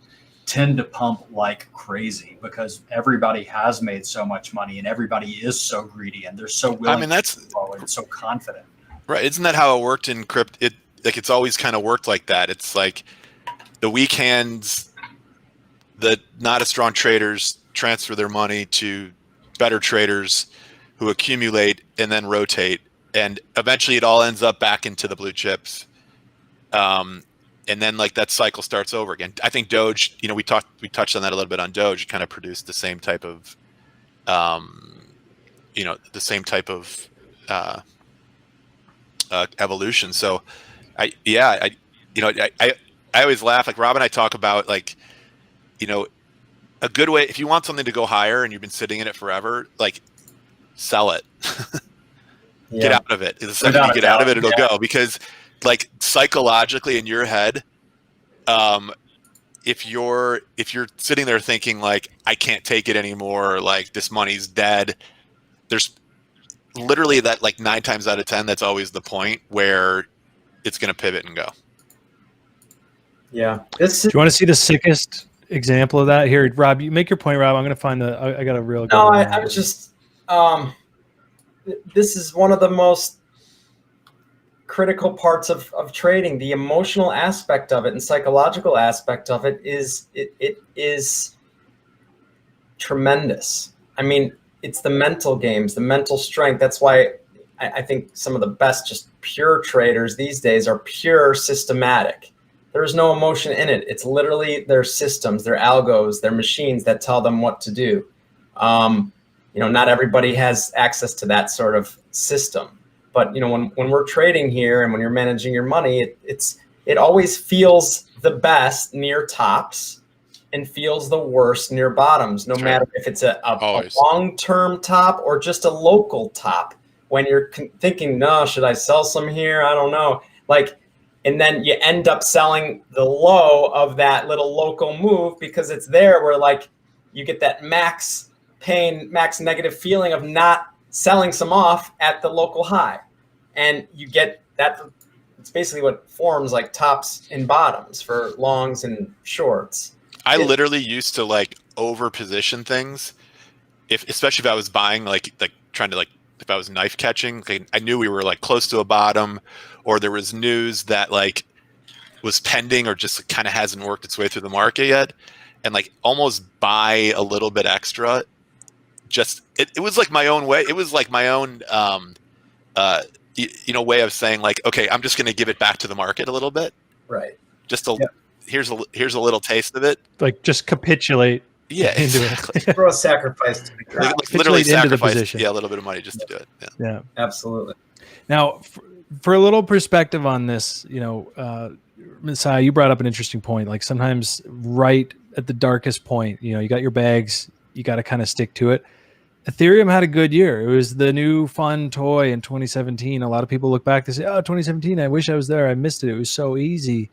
Speaker 2: tend to pump like crazy because everybody has made so much money and everybody is so greedy and they're so willing.
Speaker 3: I mean, that's
Speaker 2: to follow and so confident.
Speaker 3: Right. Isn't that how it worked in crypto? It's always kind of worked like that. It's like the weak hands, the not as strong traders transfer their money to better traders who accumulate and then rotate. And eventually it all ends up back into the blue chips. And then like that cycle starts over again. I think Doge, you know, we touched on that a little bit on Doge. It kind of produced the same type of, evolution. So I always laugh, like Rob and I talk about, like, you know, a good way, if you want something to go higher and you've been sitting in it forever, like sell it. Get out of it. The second you get out of it, it'll go, because like psychologically in your head, if you're sitting there thinking like, I can't take it anymore, like this money's dead, there's literally that like 9 times out of 10, that's always the point where it's going to pivot and go.
Speaker 4: Yeah.
Speaker 1: Do you want to see the sickest example of that? Here, Rob, you make your point, Rob. I'm going to find I got a real good one.
Speaker 4: I was just, this is one of the most critical parts of trading. The emotional aspect of it and psychological aspect of it is tremendous. I mean, it's the mental games, the mental strength. That's why I think some of the best just pure traders these days are pure systematic. There's no emotion in it. It's literally their systems, their algos, their machines that tell them what to do. You know, not everybody has access to that sort of system. But, you know, when we're trading here and when you're managing your money, it always feels the best near tops and feels the worst near bottoms, no matter if it's a long-term top or just a local top. When you're thinking, no, should I sell some here? I don't know. Like, and then you end up selling the low of that little local move because it's there where like you get that max pain, max negative feeling of not selling some off at the local high. And you get that. It's basically what forms like tops and bottoms for longs and shorts.
Speaker 3: I literally used to like over position things, especially if I was buying like trying to, like, if I was knife catching, I knew we were like close to a bottom, or there was news that like was pending or just kind of hasn't worked its way through the market yet, and like almost buy a little bit extra. Just it was like my own way. It was like my own way of saying like, okay, I'm just going to give it back to the market a little bit.
Speaker 4: Right.
Speaker 3: Just here's a little taste of it.
Speaker 1: Like just capitulate.
Speaker 3: Yeah, exactly.
Speaker 4: Throw a sacrifice to the crowd.
Speaker 3: Like literally sacrifice,
Speaker 1: a
Speaker 3: little bit of money just to do it.
Speaker 1: Yeah,
Speaker 4: absolutely.
Speaker 1: Now, for a little perspective on this, you know, Messiah, you brought up an interesting point. Like sometimes right at the darkest point, you know, you got your bags, you got to kind of stick to it. Ethereum had a good year. It was the new fun toy in 2017. A lot of people look back to say, oh, 2017, I wish I was there. I missed it. It was so easy.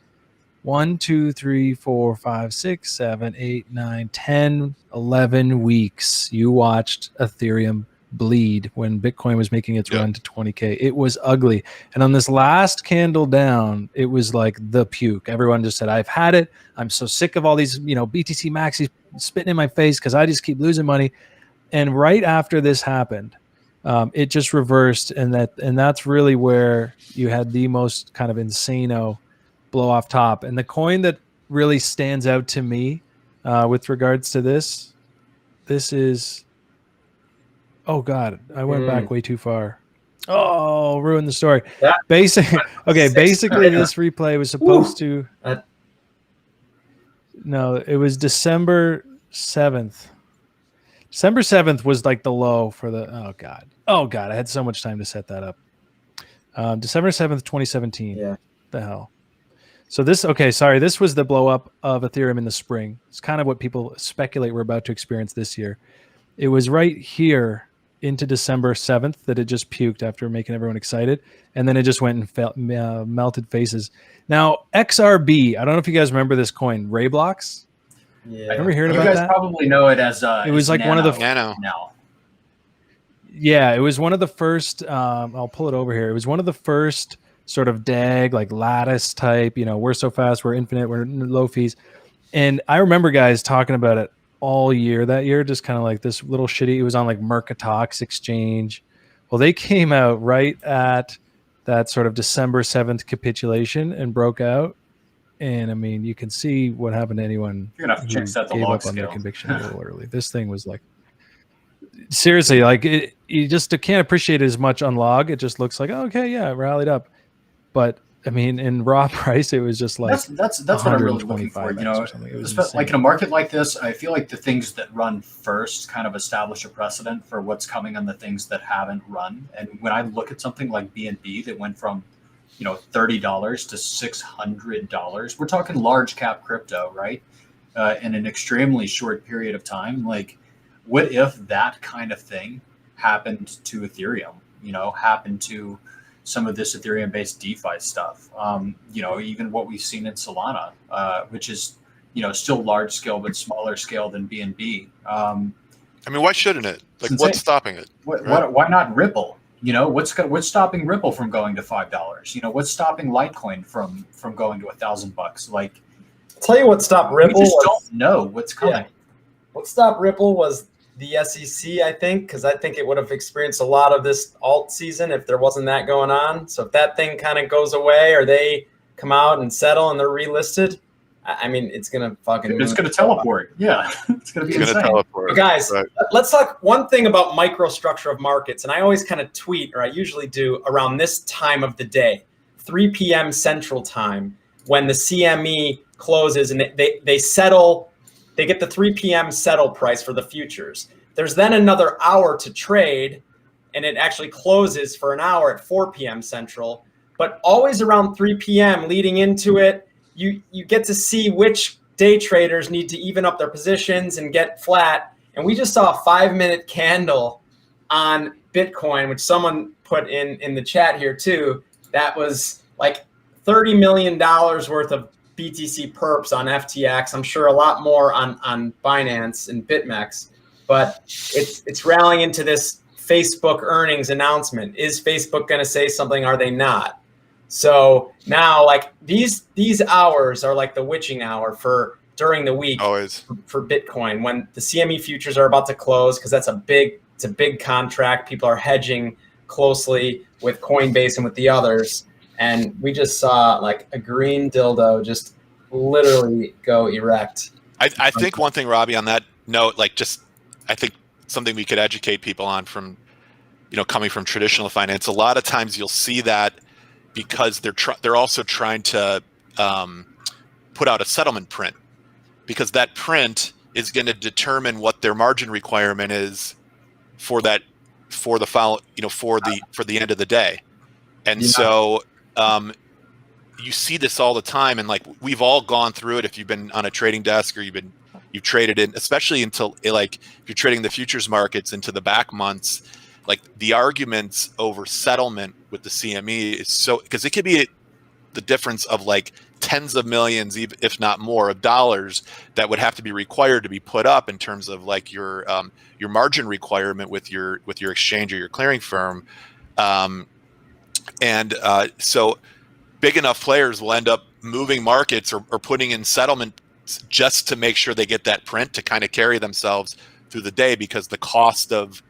Speaker 1: 1, 2, 3, 4, 5, 6, 7, 8, 9, 10, 11 weeks you watched Ethereum bleed when Bitcoin was making its run to 20K. It was ugly. And on this last candle down, it was like the puke. Everyone just said, I've had it. I'm so sick of all these, you know, BTC maxis spitting in my face because I just keep losing money. And right after this happened, it just reversed. And that's really where you had the most kind of insano blow off top. And the coin that really stands out to me with regards to this is, oh God, I went back way too far. Oh, ruined the story. Basically, this replay was supposed to, no, it was December 7th. December 7th was like the low for the, oh God, I had so much time to set that up. December 7th, 2017.
Speaker 4: Yeah.
Speaker 1: The hell. So this was the blow up of Ethereum in the spring. It's kind of what people speculate we're about to experience this year. It was right here into December 7th that it just puked after making everyone excited. And then it just went and melted faces. Now, XRB, I don't know if you guys remember this coin, Rayblocks.
Speaker 4: Yeah.
Speaker 1: Remember hearing
Speaker 2: You
Speaker 1: about
Speaker 2: guys
Speaker 1: that?
Speaker 2: probably know it as
Speaker 1: It was like one of the
Speaker 3: Nano.
Speaker 2: now.
Speaker 1: Yeah, it was one of the first. I'll pull it over here. It was one of the first sort of DAG, like lattice type. We're so fast, we're infinite, we're low fees. And I remember guys talking about it all year that year, just kind of like this little shitty. It was on like Mercatox exchange. Well, they came out right at that sort of December 7th capitulation and broke out. And I mean, you can see what happened to anyone
Speaker 2: You're gonna have to
Speaker 1: who
Speaker 2: check set the
Speaker 1: gave
Speaker 2: log
Speaker 1: up on their
Speaker 2: scale.
Speaker 1: conviction a little early. This thing was like, seriously, like you just can't appreciate it as much on log. It just looks like, oh, okay, yeah, it rallied up. But I mean, in raw price, it was just like
Speaker 2: that's what I'm really looking for.
Speaker 1: 125x or something. It was
Speaker 2: Like in a market like this, I feel like the things that run first kind of establish a precedent for what's coming on the things that haven't run. And when I look at something like BNB that went from $30 to $600, we're talking large cap crypto, right? In an extremely short period of time. Like, what if that kind of thing happened to Ethereum? Happened to some of this Ethereum-based DeFi stuff. Even what we've seen in Solana, which is still large scale but smaller scale than BNB.
Speaker 3: I mean, why shouldn't it? Like, what's stopping it?
Speaker 2: Why not Ripple? What's stopping Ripple from going to $5? What's stopping Litecoin from going to $1,000? Like,
Speaker 4: I'll tell you what stopped Ripple.
Speaker 2: We just don't know what's coming.
Speaker 4: Yeah. What stopped Ripple was the SEC, I think, because I think it would have experienced a lot of this alt season if there wasn't that going on. So if that thing kind of goes away, or they come out and settle and they're relisted, I mean, it's gonna fucking.
Speaker 2: It's gonna teleport. Yeah, it's gonna be insane.
Speaker 3: Teleport.
Speaker 4: But guys,
Speaker 3: right.
Speaker 4: Let's talk one thing about microstructure of markets, and I always kind of tweet, or I usually do, around this time of the day, 3 p.m. Central Time, when the CME closes and they settle. They get the 3 p.m. settle price for the futures. There's then another hour to trade, and it actually closes for an hour at 4 p.m. Central. But always around 3 p.m. leading into it, you get to see which day traders need to even up their positions and get flat. And we just saw a 5-minute candle on Bitcoin, which someone put in the chat here too. That was like $30 million worth of BTC perps on FTX. I'm sure a lot more on Binance and BitMEX, but it's rallying into this Facebook earnings announcement. Is Facebook going to say something? Are they not? So now, like these hours are like the witching hour for during the week.
Speaker 3: Always.
Speaker 4: For Bitcoin, when the CME futures are about to close, because it's a big contract. People are hedging closely with Coinbase and with the others. And we just saw like a green dildo just literally go erect.
Speaker 3: I think one thing, Robbie, on that note, I think something we could educate people on from, coming from traditional finance. A lot of times you'll see that because they're also trying to put out a settlement print, because that print is going to determine what their margin requirement is for the end of the day. And so you see this all the time, and like we've all gone through it. If you've been on a trading desk or you've traded in, especially until if you're trading the futures markets into the back months, like the arguments over settlement with the CME is so, because it could be the difference of like tens of millions, if not more, of dollars that would have to be required to be put up in terms of like your margin requirement with your exchange or your clearing firm. So big enough players will end up moving markets or putting in settlements just to make sure they get that print to kind of carry themselves through the day, because the cost of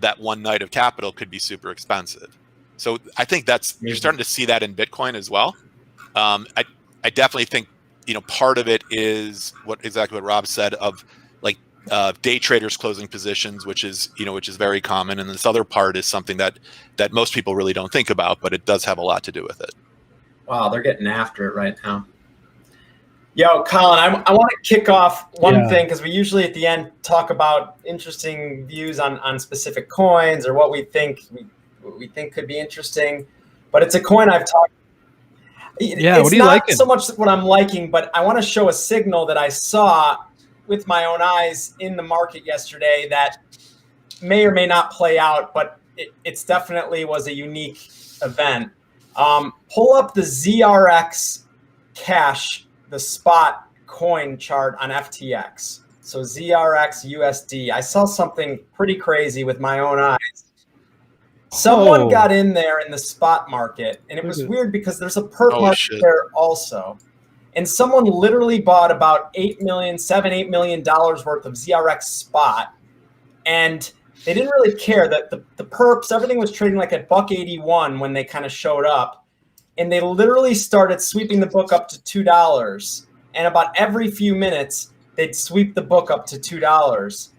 Speaker 3: that one night of capital could be super expensive. So I think you're starting to see that in Bitcoin as well. I definitely think, part of it is exactly what Rob said of like day traders closing positions, which is very common. And this other part is something that most people really don't think about, but it does have a lot to do with it.
Speaker 4: Wow, they're getting after it right now. Yo, Colin, I want to kick off one thing, because we usually at the end talk about interesting views on specific coins or what we think could be interesting. But it's a coin I've talked.
Speaker 1: Yeah,
Speaker 4: it's
Speaker 1: what are you
Speaker 4: not
Speaker 1: liking?
Speaker 4: so much what I'm liking, but I want to show a signal that I saw with my own eyes in the market yesterday that may or may not play out, but it's definitely was a unique event. Pull up the ZRX cash, the spot coin chart on FTX. So ZRX USD. I saw something pretty crazy with my own eyes. Someone got in there in the spot market, and it was weird because there's a perp market there also. And someone literally bought about $8 million worth of ZRX spot, and they didn't really care that the perps, everything was trading like at $1.81 when they kind of showed up, and they literally started sweeping the book up to $2. And about every few minutes, they'd sweep the book up to $2.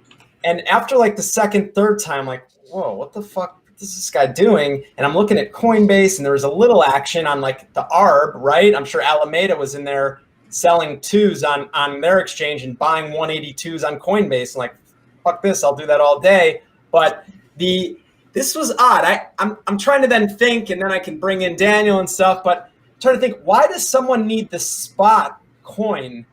Speaker 4: And after like the second, third time, like, whoa, what the fuck is this guy doing? And I'm looking at Coinbase, and there was a little action on like the ARB, right? I'm sure Alameda was in there selling twos on their exchange and buying 182s on Coinbase. Like, fuck this, I'll do that all day. But this was odd. I'm trying to then think, and then I can bring in Daniel and stuff, but I'm trying to think, why does someone need the spot coin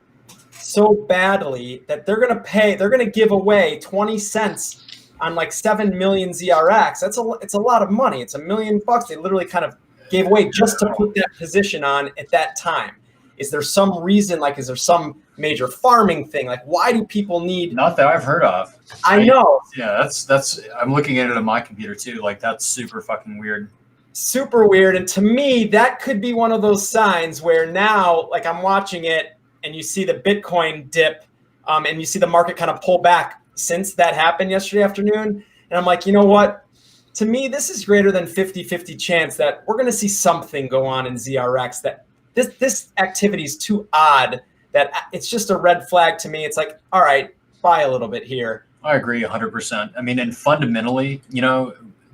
Speaker 4: so badly that they're going to give away 20 cents on like 7 million ZRX? It's a lot of money. It's $1 million. They literally kind of gave away just to put that position on at that time. Is there some reason? Like, is there some major farming thing? Like, why do people need?
Speaker 2: Not that I've heard of.
Speaker 4: I know.
Speaker 2: Yeah, that's. I'm looking at it on my computer too. Like, that's super fucking weird.
Speaker 4: Super weird. And to me, that could be one of those signs where now, like, I'm watching it, and you see the Bitcoin dip, and you see the market kind of pull back since that happened yesterday afternoon. And I'm like, you know what? To me, this is greater than 50-50 chance that we're going to see something go on in ZRX, that this activity is too odd, that it's just a red flag to me. It's like, all right, buy a little bit here.
Speaker 2: I agree 100%. I mean, and fundamentally,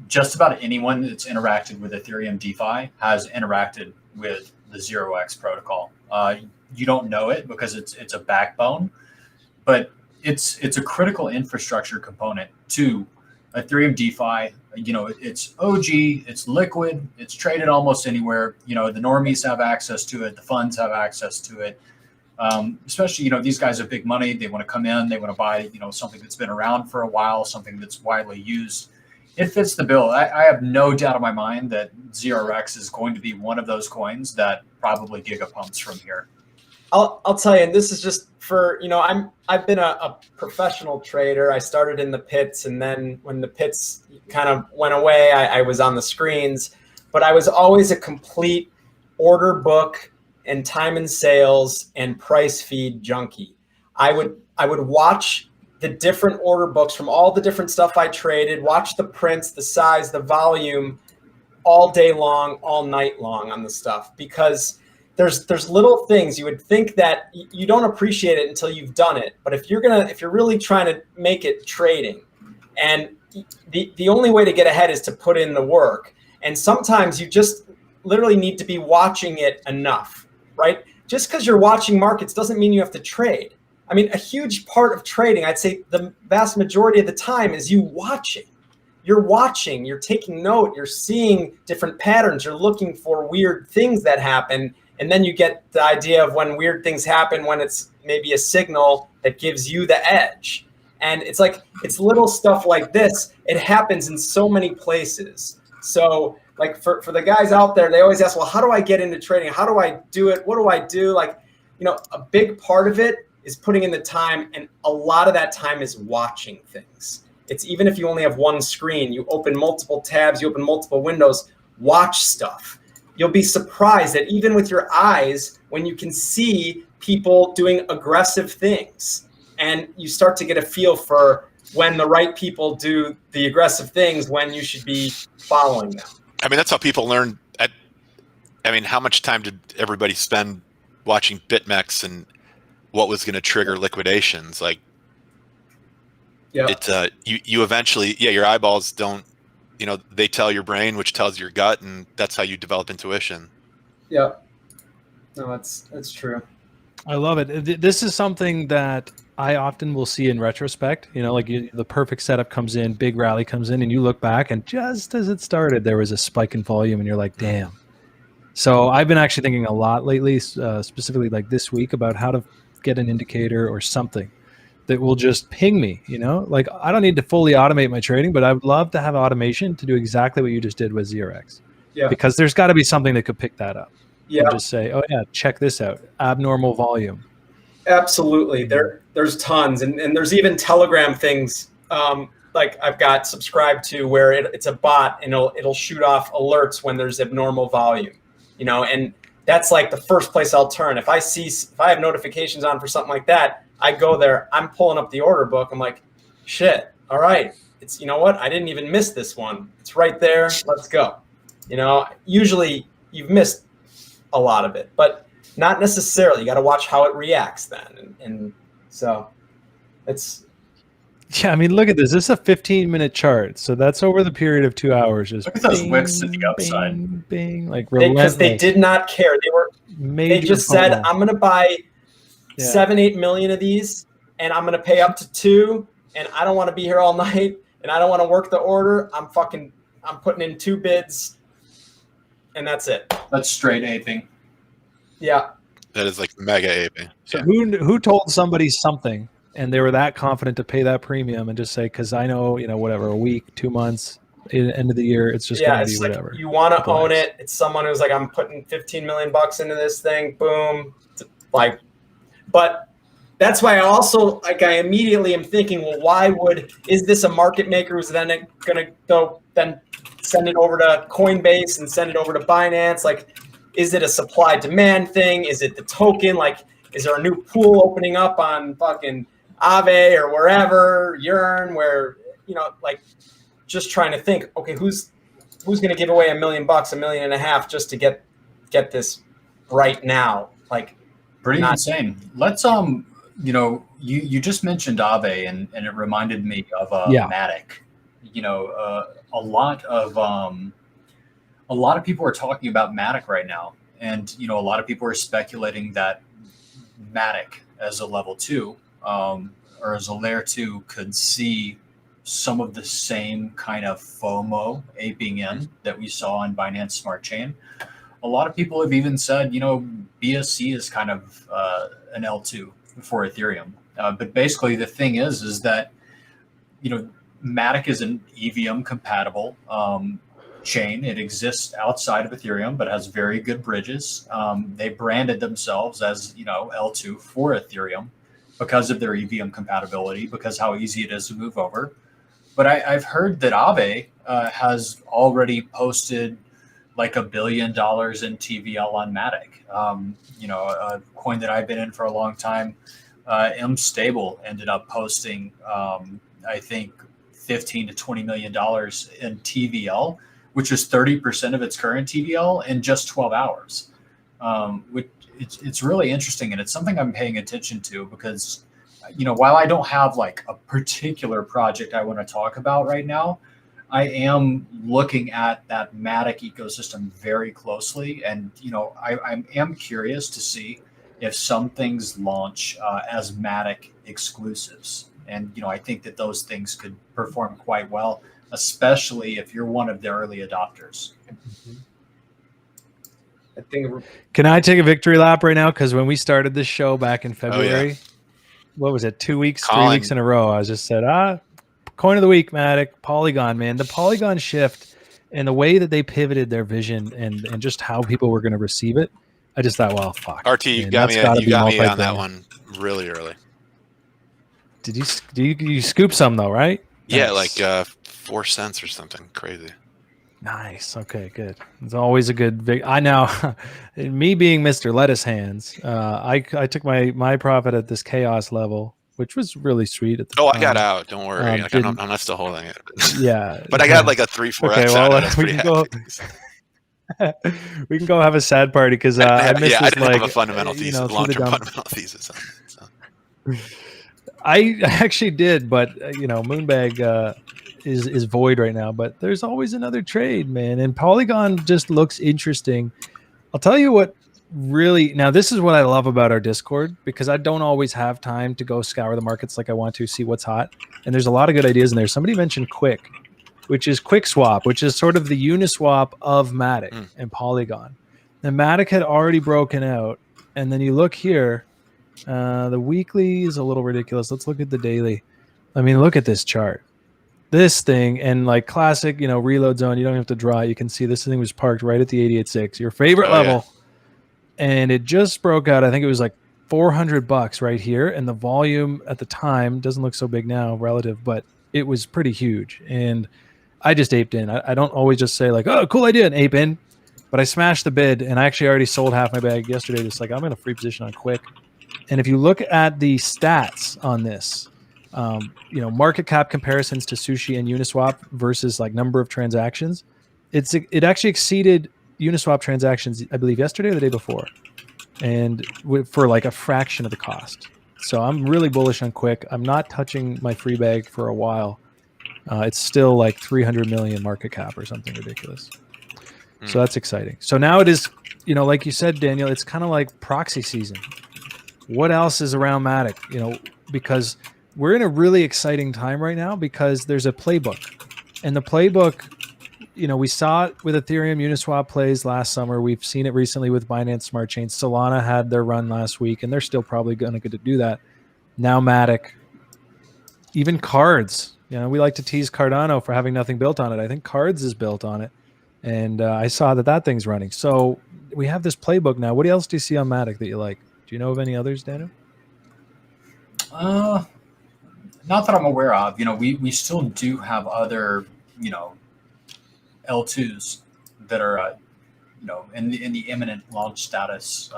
Speaker 2: just about anyone that's interacted with Ethereum DeFi has interacted with the 0x protocol. You don't know it because it's a backbone, but it's a critical infrastructure component to Ethereum DeFi. It's OG, it's liquid, it's traded almost anywhere. The normies have access to it, the funds have access to it. Especially, these guys have big money. They want to come in, they want to buy, something that's been around for a while, something that's widely used. It fits the bill. I have no doubt in my mind that ZRX is going to be one of those coins that probably gigapumps from here.
Speaker 4: I'll tell you, and this is just for, I've been a professional trader. I started in the pits, and then when the pits kind of went away, I was on the screens, but I was always a complete order book and time and sales and price feed junkie. I would watch the different order books from all the different stuff I traded, watch the prints, the size, the volume all day long, all night long on the stuff, because there's little things you would think that you don't appreciate it until you've done it. But if you're really trying to make it trading, and the only way to get ahead is to put in the work. And sometimes you just literally need to be watching it enough, right? Just because you're watching markets doesn't mean you have to trade. I mean, a huge part of trading, I'd say the vast majority of the time, is you watching. You're watching, you're taking note, you're seeing different patterns, you're looking for weird things that happen. And then you get the idea of when weird things happen, when it's maybe a signal that gives you the edge. And it's like, it's little stuff like this. It happens in so many places. So like for the guys out there, they always ask, well, how do I get into trading? How do I do it? What do I do? Like, a big part of it is putting in the time. And a lot of that time is watching things. It's even if you only have one screen, you open multiple tabs, you open multiple windows, watch stuff. You'll be surprised that even with your eyes, when you can see people doing aggressive things, and you start to get a feel for when the right people do the aggressive things, when you should be following them.
Speaker 3: I mean, that's how people learn. How much time did everybody spend watching BitMEX and what was going to trigger liquidations? Like, yeah, it's you eventually, your eyeballs don't. They tell your brain, which tells your gut, and that's how you develop intuition.
Speaker 4: Yeah. No, that's true.
Speaker 1: I love it. This is something that I often will see in retrospect. The perfect setup comes in, big rally comes in, and you look back, and just as it started, there was a spike in volume, and you're like, damn. So I've been actually thinking a lot lately, specifically like this week, about how to get an indicator or something that will just ping me, like I don't need to fully automate my trading, but I would love to have automation to do exactly what you just did with ZRX.
Speaker 4: Yeah.
Speaker 1: Because there's got to be something that could pick that up.
Speaker 4: Yeah.
Speaker 1: And just say, oh yeah, check this out. Abnormal volume.
Speaker 4: Absolutely. There's tons. And there's even Telegram things like I've got subscribed to where it's a bot and it'll shoot off alerts when there's abnormal volume, and that's like the first place I'll turn. If I have notifications on for something like that, I go there, I'm pulling up the order book. I'm like, shit, all right. It's, you know what? I didn't even miss this one. It's right there. Let's go. Usually you've missed a lot of it, but not necessarily. You got to watch how it reacts then. And so it's.
Speaker 1: Yeah, I mean, look at this. This is a 15-minute chart. So that's over the period of 2 hours. Just
Speaker 2: look at those wicks to the upside.
Speaker 1: Bing, bing, like relentless.
Speaker 4: Because they did not care. They just said, I'm going to buy 7-8 million of these, and I'm going to pay up to 2, and I don't want to be here all night, and I don't want to work the order. I'm putting in 2 bids, and that's it.
Speaker 2: That's straight aping.
Speaker 4: Yeah.
Speaker 3: That is like mega aping.
Speaker 1: So who told somebody something, and they were that confident to pay that premium and just say, because I know, whatever, a week, 2 month, end of the year, it's just going to be whatever.
Speaker 4: Like you want to own it. It's someone who's like, I'm putting $15 million into this thing. Boom. Like, but that's why I immediately am thinking, well, is this a market maker who's then going to go then send it over to Coinbase and send it over to Binance? Like, is it a supply demand thing? Is it the token? Like, is there a new pool opening up on fucking Aave or wherever, Herein, where, like just trying to think, okay, who's going to give away $1 million, $1.5 million just to get this right now? Like,
Speaker 2: pretty insane. Let's you just mentioned Aave and it reminded me of Matic. A lot of people are talking about Matic right now, and a lot of people are speculating that Matic as a level 2 or as a layer 2 could see some of the same kind of FOMO aping in that we saw on Binance Smart Chain. A lot of people have even said, BSC is kind of an L2 for Ethereum. But basically the thing is that, Matic is an EVM compatible chain. It exists outside of Ethereum, but has very good bridges. They branded themselves as, L2 for Ethereum because of their EVM compatibility, because how easy it is to move over. But I've heard that Aave has already posted like $1 billion in TVL on Matic. A coin that I've been in for a long time, Stable ended up posting, I think, $15 to $20 million in TVL, which is 30% of its current TVL in just 12 hours. It's really interesting, and it's something I'm paying attention to because, while I don't have like a particular project I want to talk about right now, I am looking at that Matic ecosystem very closely, and I am curious to see if some things launch as Matic exclusives, and I think that those things could perform quite well, especially if you're one of the early adopters.
Speaker 4: I think.
Speaker 1: Can I take a victory lap right now? Because when we started this show back in February, what was it? 2 weeks, 3 weeks in a row, I just said, coin of the week, Matic, Polygon, man. The Polygon shift and the way that they pivoted their vision and just how people were going to receive it, I just thought, well, fuck.
Speaker 3: RT, you got me on that one really early.
Speaker 1: Did you scoop some though, right?
Speaker 3: Yeah,
Speaker 1: Nice.
Speaker 3: like 4 cents or something crazy.
Speaker 1: Nice. Okay, good. It's always a good. I now, me being Mr. Lettuce Hands, I took my profit at this chaos level, which was really sweet at the time.
Speaker 3: I got out. Don't worry. I'm not still holding it.
Speaker 1: Yeah,
Speaker 3: but I got like a 3-4 X out. I was pretty happy.
Speaker 1: We can go have a sad party because I missed
Speaker 3: I
Speaker 1: this,
Speaker 3: didn't have a fundamental thesis, long-term
Speaker 1: through
Speaker 3: fundamental thesis. So.
Speaker 1: I actually did, but Moonbag is void right now. But there's always another trade, man. And Polygon just looks interesting. I'll tell you what. Really, now this is what I love about our Discord, because I don't always have time to go scour the markets like I want to, see what's hot. And there's a lot of good ideas in there. Somebody mentioned Quick, which is QuickSwap, which is sort of the Uniswap of Matic and Polygon. And Matic had already broken out. And then you look here, The weekly is a little ridiculous. Let's look at the daily. I mean, look at this chart. This thing, and like classic, reload zone, you don't have to draw it. You can see this thing was parked right at the 88.6, your favorite level. Yeah. And it just broke out. I think it was like $400 right here. And the volume at the time doesn't look so big now relative, but it was pretty huge. And I just aped in. I don't always just say like, oh, cool idea, and ape in. But I smashed the bid, and I actually already sold half my bag yesterday. Just like, I'm in a free position on quick. And if you look at the stats on this, market cap comparisons to Sushi and Uniswap versus like number of transactions, it actually exceeded Uniswap transactions, I believe, yesterday or the day before, and for like a fraction of the cost. So I'm really bullish on quick. I'm not touching my free bag for a while. It's still like 300 million market cap or something ridiculous. So that's exciting. So now it is, like you said, Daniel, it's kind of like proxy season. What else is around Matic? Because we're in a really exciting time right now because there's a playbook. And the playbook, we saw it with Ethereum Uniswap plays last summer. We've seen it recently with Binance Smart Chain. Solana had their run last week, and they're still probably going to get to do that. Now Matic, even Cards. We like to tease Cardano for having nothing built on it. I think Cards is built on it. And I saw that thing's running. So we have this playbook now. What else do you see on Matic that you like? Do you know of any others, Daniel?
Speaker 2: Not that I'm aware of. We still do have other, L2s that are, in the imminent launch status.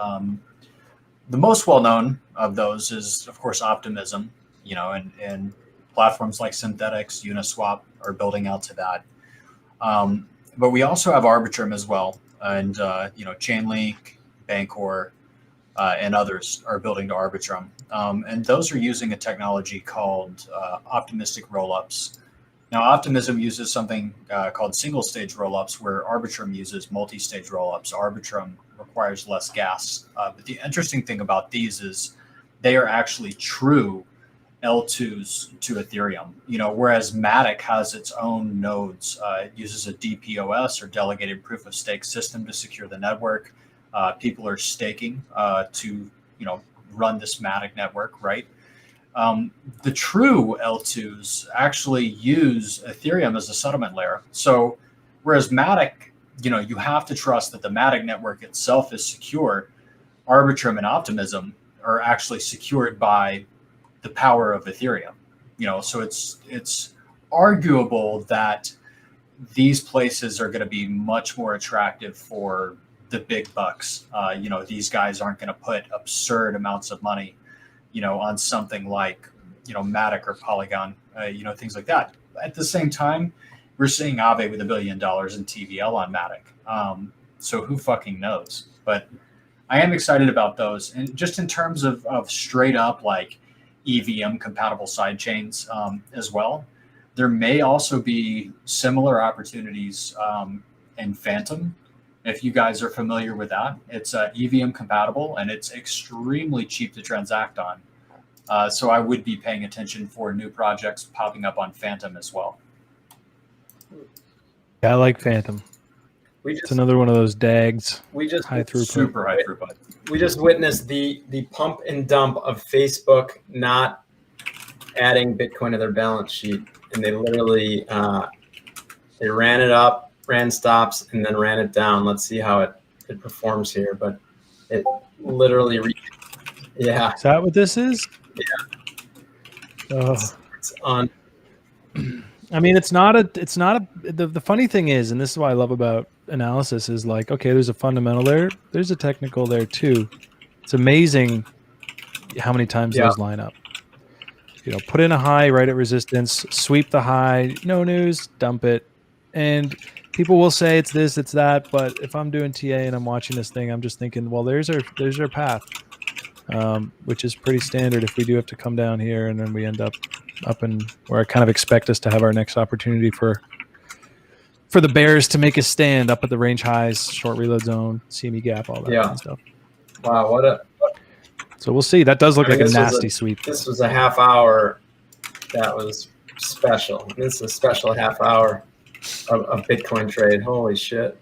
Speaker 2: The most well-known of those is, of course, Optimism, and platforms like Synthetics, Uniswap are building out to that. But we also have Arbitrum as well. And, Chainlink, Bancor, and others are building to Arbitrum. And those are using a technology called optimistic rollups. Now, Optimism uses something called single-stage rollups, where Arbitrum uses multi-stage rollups. Arbitrum requires less gas. But the interesting thing about these is they are actually true L2s to Ethereum, whereas Matic has its own nodes. It uses a DPoS, or delegated proof of stake system, to secure the network. People are staking to, run this Matic network, right? The true L2s actually use Ethereum as a settlement layer. So whereas Matic, you have to trust that the Matic network itself is secure, Arbitrum and Optimism are actually secured by the power of Ethereum. So it's arguable that these places are going to be much more attractive for the big bucks. These guys aren't going to put absurd amounts of money, on something like, Matic or Polygon, things like that. At the same time, we're seeing Aave with $1 billion in TVL on Matic. So who fucking knows? But I am excited about those. And just in terms of straight up like EVM compatible side chains as well, there may also be similar opportunities in Phantom. If you guys are familiar with that, it's EVM compatible and it's extremely cheap to transact on. So I would be paying attention for new projects popping up on Phantom as well.
Speaker 1: Yeah, I like Phantom. It's another one of those DAGs. High throughput.
Speaker 2: Super high throughput.
Speaker 4: We just witnessed the pump and dump of Facebook not adding Bitcoin to their balance sheet, and they literally they ran it up, ran stops, and then ran it down. Let's see how it performs here, but it literally yeah.
Speaker 1: Is that what this is?
Speaker 4: Yeah. Oh. It's on.
Speaker 1: I mean, it's not a, the funny thing is, and this is what I love about analysis, is like, okay, there's a fundamental there. There's a technical there too. It's amazing how many times those line up. Put in a high right at resistance, sweep the high, no news, dump it. And people will say it's this, it's that. But if I'm doing TA and I'm watching this thing, I'm just thinking, well, there's our path, which is pretty standard if we do have to come down here and then we end up in where I kind of expect us to have our next opportunity for the bears to make a stand up at the range highs, short reload zone, CME gap, all that kind of stuff.
Speaker 4: Wow,
Speaker 1: so we'll see. That does look like a nasty sweep.
Speaker 4: This was a half hour that was special. This is a special half hour of Bitcoin trade. Holy shit.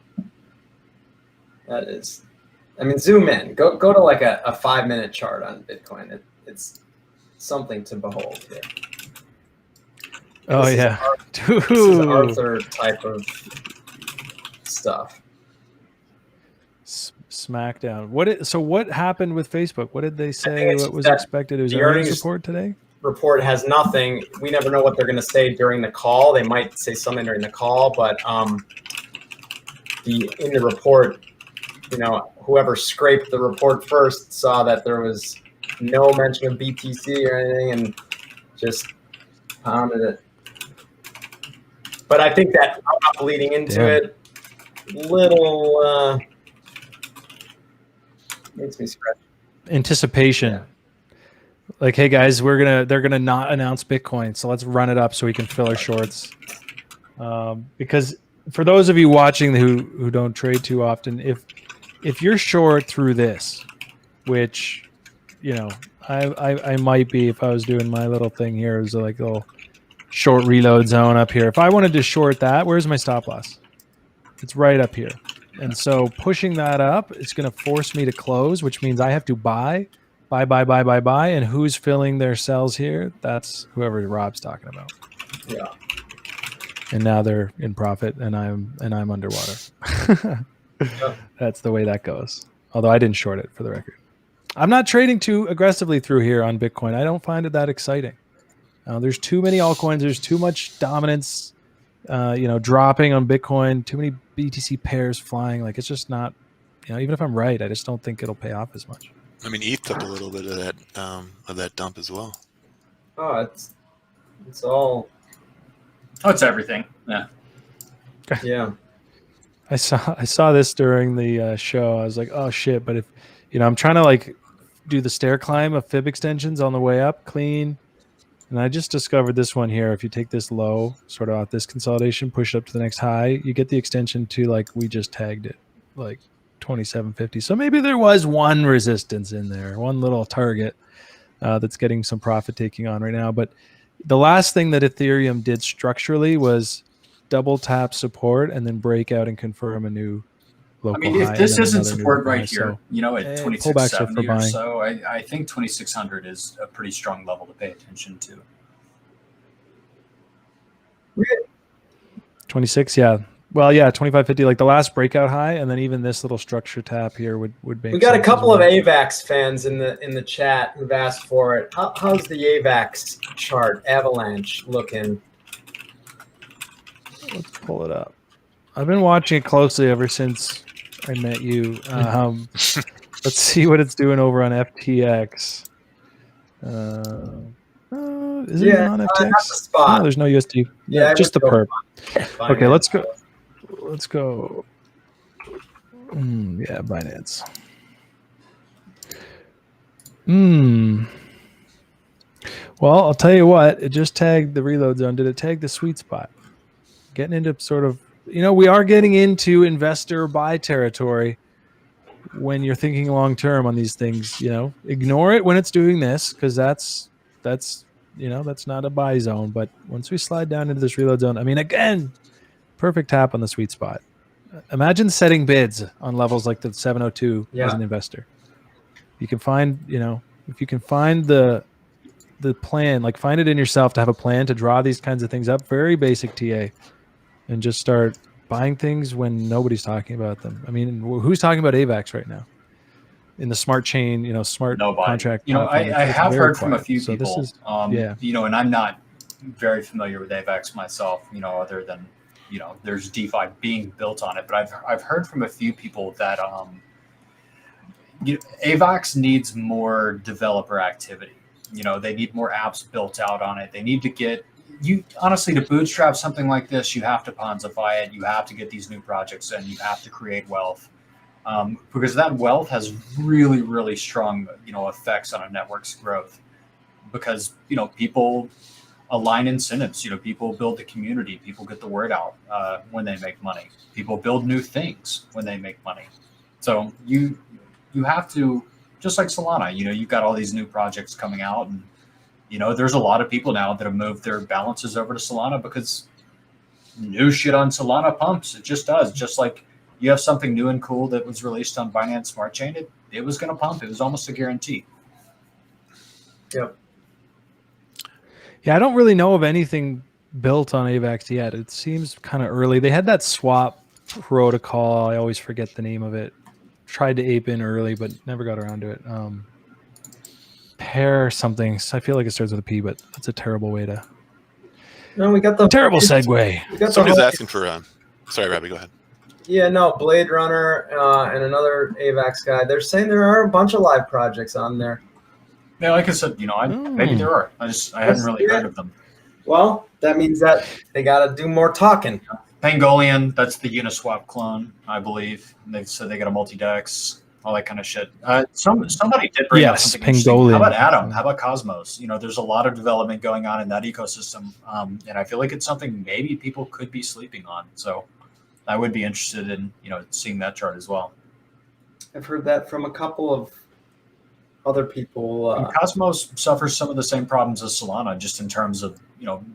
Speaker 4: That is I mean, zoom in. Go to like a 5-minute chart on Bitcoin. It's something to behold here.
Speaker 1: Oh
Speaker 4: This
Speaker 1: yeah,
Speaker 4: this is Arthur type of stuff.
Speaker 1: Smackdown. What happened with Facebook? What did they say? What was
Speaker 4: that
Speaker 1: expected? It was
Speaker 4: the
Speaker 1: earnings
Speaker 4: earnings
Speaker 1: report today.
Speaker 4: Report has nothing. We never know what they're going to say during the call. They might say something during the call, but in the report, whoever scraped the report first saw that there was no mention of BTC or anything and just pounded it. But I think that up leading into it, little makes me scratch.
Speaker 1: Anticipation.
Speaker 4: Yeah.
Speaker 1: Like, hey guys, they're gonna not announce Bitcoin, so let's run it up so we can fill our shorts. Because for those of you watching who don't trade too often, if you're short through this, which I might be if I was doing my little thing here, it was like a little short reload zone up here. If I wanted to short that, where's my stop loss? It's right up here. And so pushing that up, it's going to force me to close, which means I have to buy. And who's filling their sells here? That's whoever Rob's talking about.
Speaker 4: Yeah.
Speaker 1: And now they're in profit, and I'm underwater. That's the way that goes. Although I didn't short it, for the record. I'm not trading too aggressively through here on Bitcoin. I don't find it that exciting. There's too many altcoins. There's too much dominance, dropping on Bitcoin. Too many BTC pairs flying. Like, it's just not. Even if I'm right, I just don't think it'll pay off as much.
Speaker 3: I mean, ETH took a little bit of that dump as well.
Speaker 4: Oh, it's all.
Speaker 2: Oh, it's everything. Yeah.
Speaker 4: Yeah.
Speaker 1: I saw this during the show. I was like, oh shit! But if I'm trying to do the stair climb of fib extensions on the way up, clean, and I just discovered this one here. If you take this low, sort of off this consolidation, push it up to the next high, you get the extension to we just tagged it, 2750. So maybe there was one resistance in there, one little target that's getting some profit taking on right now. But the last thing that Ethereum did structurally was double tap support and then break out and confirm a new local high.
Speaker 2: If this isn't support right
Speaker 1: here,
Speaker 2: at 2670 or so, I think 2600 is a pretty strong level to pay attention to.
Speaker 1: 26, yeah. Well, yeah, 2550, like the last breakout high, and then even this little structure tap here would make.
Speaker 4: We got a couple of AVAX fans in the chat who've asked for it. How's the AVAX chart, Avalanche, looking?
Speaker 1: Let's pull it up. I've been watching it closely ever since I met you. Let's see what it's doing over on FTX. Is it even on FTX?
Speaker 4: Not the spot.
Speaker 1: No, there's no USD. Yeah, just the perp. Okay, let's go. Let's go. Yeah, Binance. Well, I'll tell you what. It just tagged the reload zone. Did it tag the sweet spot? Getting into sort of, we are getting into investor buy territory when you're thinking long term on these things. Ignore it when it's doing this because that's not a buy zone. But once we slide down into this reload zone, again, perfect tap on the sweet spot. Imagine setting bids on levels like the 702 as an investor. You can find, if you can find the plan, find it in yourself to have a plan to draw these kinds of things up, very basic TA, and just start buying things when nobody's talking about them. Who's talking about AVAX right now? In the smart chain, smart contract.
Speaker 2: I have heard from a few people.
Speaker 1: So this is,
Speaker 2: and I'm not very familiar with AVAX myself, other than, there's DeFi being built on it. But I've heard from a few people that AVAX needs more developer activity. They need more apps built out on it. They need to get honestly, to bootstrap something like this, you have to Ponzify it. You have to get these new projects in. You have to create wealth. Because that wealth has really, really strong, effects on a network's growth. Because, people align incentives. People build the community. People get the word out when they make money. People build new things when they make money. So you have to, just like Solana, you've got all these new projects coming out, and there's a lot of people now that have moved their balances over to Solana because new shit on Solana pumps. It just does. Just like you have something new and cool that was released on Binance Smart Chain, it was going to pump. It was almost a guarantee.
Speaker 4: Yep.
Speaker 1: Yeah, I don't really know of anything built on AVAX yet. It seems kind of early. They had that swap protocol. I always forget the name of it. Tried to ape in early, but never got around to it. Pair something. I feel like it starts with a P, but that's a terrible way to.
Speaker 4: No, we got the
Speaker 1: terrible segue.
Speaker 4: We got
Speaker 3: Somebody's
Speaker 4: the
Speaker 3: asking for. Sorry, Robbie, go ahead.
Speaker 4: Yeah, no, Blade Runner and another AVAX guy. They're saying there are a bunch of live projects on there.
Speaker 2: Yeah, like I said, maybe there are. I hadn't really heard of them.
Speaker 4: Well, that means that they got to do more talking.
Speaker 2: Pangolian, that's the Uniswap clone, I believe. And they said they got a multi-dex, all that kind of shit. Somebody did bring up something interesting.
Speaker 1: Pangolian.
Speaker 2: How about Atom? How about Cosmos? There's a lot of development going on in that ecosystem, and I feel like it's something maybe people could be sleeping on. So I would be interested in seeing that chart as well.
Speaker 4: I've heard that from a couple of other people.
Speaker 2: And Cosmos suffers some of the same problems as Solana, just in terms of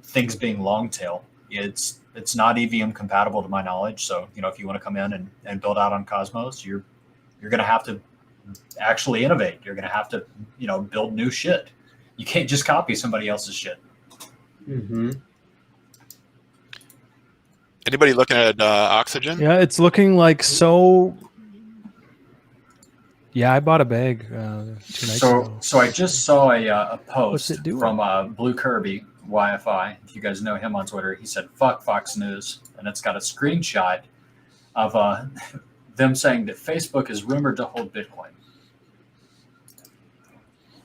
Speaker 2: things being long tail. It's not EVM compatible to my knowledge. So if you want to come in and build out on Cosmos, you're going to have to actually innovate. You're going to have to build new shit. You can't just copy somebody else's shit.
Speaker 4: Mm-hmm.
Speaker 3: Anybody looking at Oxygen?
Speaker 1: Yeah, it's looking like so. Yeah, I bought a bag 2 nights ago.
Speaker 2: So I just saw a post
Speaker 1: What's it doing?
Speaker 2: from Blue Kirby YFI. If you guys know him on Twitter, he said "fuck Fox News," and it's got a screenshot of them saying that Facebook is rumored to hold Bitcoin.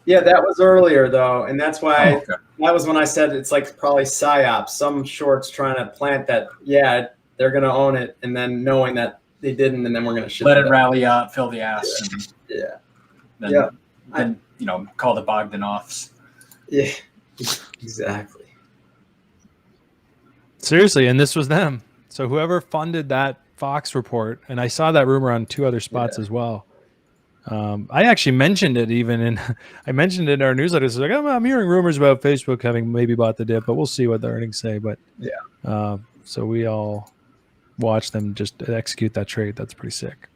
Speaker 4: Yeah, that was earlier though, and that's why
Speaker 2: Okay.
Speaker 4: that was when I said it's like probably psyops. Some shorts trying to plant that. Yeah, they're going to own it, and then knowing that they didn't, and then we're going to
Speaker 2: Let it rally out, fill the ass,
Speaker 4: Yeah.
Speaker 2: and then call the Bogdanovs.
Speaker 4: Yeah. Exactly.
Speaker 1: Seriously, and this was them. So whoever funded that Fox report, and I saw that rumor on 2 other spots as well. I actually mentioned it I mentioned it in our newsletter. It's like, I'm hearing rumors about Facebook having maybe bought the dip, but we'll see what the earnings say. But so we all watch them just execute that trade. That's pretty sick.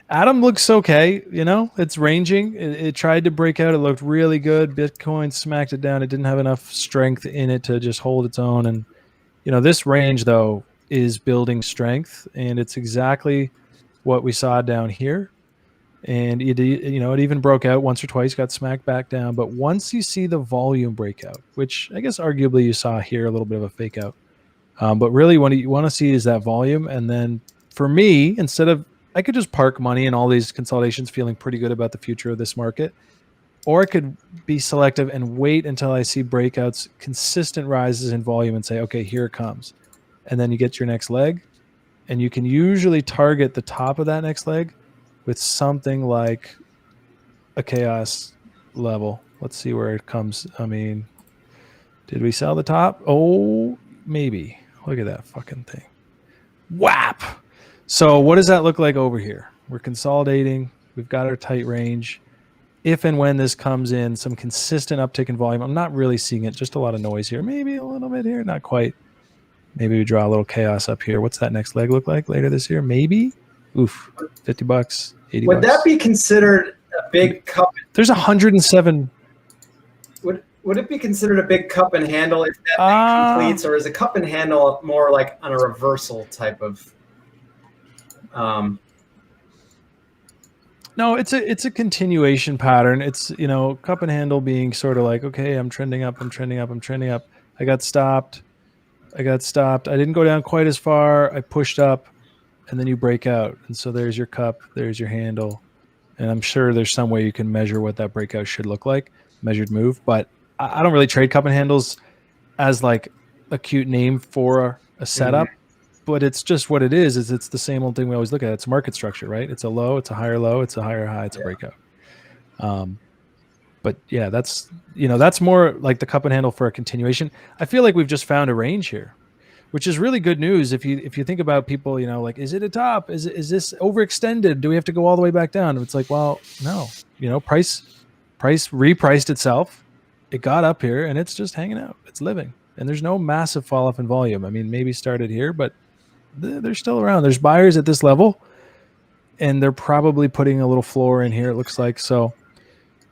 Speaker 1: Atom looks okay. It's ranging. It tried to break out. It looked really good. Bitcoin smacked it down. It didn't have enough strength in it to just hold its own. And, this range, though, is building strength. And it's exactly what we saw down here. And it even broke out once or twice, got smacked back down. But once you see the volume breakout, which I guess arguably you saw here, a little bit of a fake out. But really what you want to see is that volume. And then for me, I could just park money in all these consolidations, feeling pretty good about the future of this market. Or I could be selective and wait until I see breakouts, consistent rises in volume, and say, okay, here it comes. And then you get your next leg. And you can usually target the top of that next leg with something like a chaos level. Let's see where it comes. I mean, did we sell the top? Oh, maybe. Look at that fucking thing. Whap! So what does that look like over here? We're consolidating. We've got our tight range. If and when this comes in, some consistent uptick in volume. I'm not really seeing it. Just a lot of noise here. Maybe a little bit here. Not quite. Maybe we draw a little chaos up here. What's that next leg look like later this year? Maybe. Oof. $50, $80.
Speaker 4: Would that be considered a big cup?
Speaker 1: There's 107.
Speaker 4: Would it be considered a big cup and handle if that thing completes, or is a cup and handle more like on a reversal type of?
Speaker 1: No, it's a continuation pattern. It's cup and handle being sort of like, okay, I'm trending up. I got stopped. I didn't go down quite as far. I pushed up, and then you break out. And so there's your cup, there's your handle. And I'm sure there's some way you can measure what that breakout should look like, measured move. But I don't really trade cup and handles as like a cute name for a setup. Mm-hmm. But it's just what it is it's the same old thing we always look at. It's market structure, right? It's a low, it's a higher low, it's a higher high, it's a breakout. But yeah, that's more like the cup and handle for a continuation. I feel like we've just found a range here, which is really good news. If you think about people, like, is it a top? Is this overextended? Do we have to go all the way back down? It's like, well, no, price repriced itself. It got up here and it's just hanging out. It's living. And there's no massive fall off in volume. I mean, maybe started here, but they're still around. There's buyers at this level, and they're probably putting a little floor in here, it looks like. So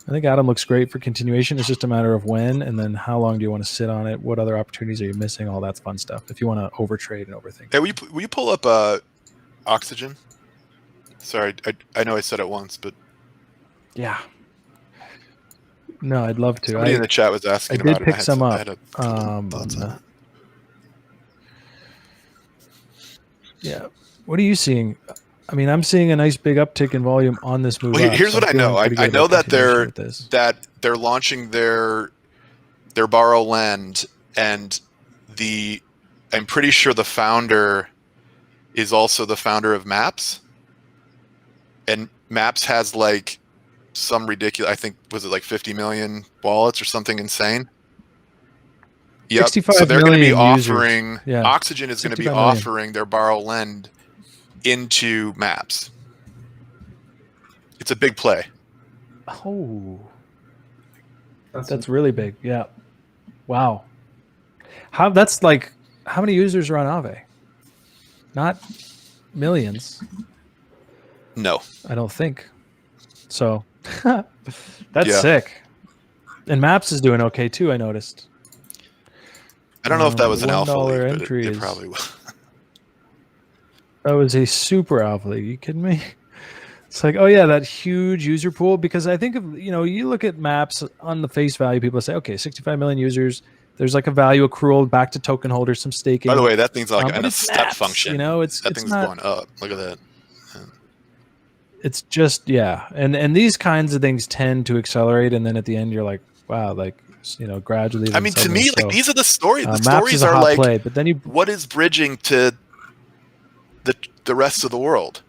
Speaker 1: I think Atom looks great for continuation. It's just a matter of when, and then how long do you want to sit on it? What other opportunities are you missing? All that's fun stuff. If you want to overtrade and overthink.
Speaker 3: Hey, will you pull up Oxygen? Sorry, I know I said it once, but
Speaker 1: Yeah. No, I'd love to.
Speaker 3: somebody in the chat was asking
Speaker 1: I did
Speaker 3: about it.
Speaker 1: pick some
Speaker 3: I
Speaker 1: up.
Speaker 3: had a couple thoughts on it.
Speaker 1: Yeah. What are you seeing? I mean, I'm seeing a nice big uptick in volume on this move.
Speaker 3: Well,
Speaker 1: up,
Speaker 3: here's
Speaker 1: so
Speaker 3: what
Speaker 1: I'm
Speaker 3: I know.
Speaker 1: feeling pretty
Speaker 3: I
Speaker 1: good
Speaker 3: know
Speaker 1: about
Speaker 3: that
Speaker 1: continuation with this.
Speaker 3: they're launching their borrow lend, and I'm pretty sure the founder is also the founder of Maps, and Maps has like some ridiculous. I think was it like 50 million wallets or something insane. Yep.
Speaker 1: 65
Speaker 3: So they're going to be
Speaker 1: million users.
Speaker 3: offering.
Speaker 1: Yeah.
Speaker 3: Oxygen is going to be
Speaker 1: 65 million.
Speaker 3: offering their borrow lend into Maps. It's a big play.
Speaker 1: Oh, that's really big. Yeah. Wow. That's like how many users are on Aave? Not millions.
Speaker 3: No.
Speaker 1: I don't think. So that's sick. And Maps is doing okay too, I noticed.
Speaker 3: I don't know if that was an
Speaker 1: $1
Speaker 3: alpha league, but
Speaker 1: entry
Speaker 3: it
Speaker 1: is-
Speaker 3: probably was.
Speaker 1: That was a super alpha league. Are you kidding me? It's like, oh yeah, that huge user pool. Because I think of, you look at Maps on the face value, people say, okay, 65 million users. There's like a value accrual back to token holders, some staking.
Speaker 3: By the way, that thing's like
Speaker 1: but
Speaker 3: in a
Speaker 1: it's
Speaker 3: step
Speaker 1: Maps,
Speaker 3: function.
Speaker 1: It's
Speaker 3: Thing's
Speaker 1: not,
Speaker 3: going up. Look at that.
Speaker 1: It's just, yeah. And these kinds of things tend to accelerate. And then at the end, you're like, wow, like, gradually.
Speaker 3: I mean, to me, like these are the stories. The
Speaker 1: Maps
Speaker 3: stories
Speaker 1: is a
Speaker 3: are
Speaker 1: hot
Speaker 3: like,
Speaker 1: play, but then
Speaker 3: what is bridging to the rest of the world?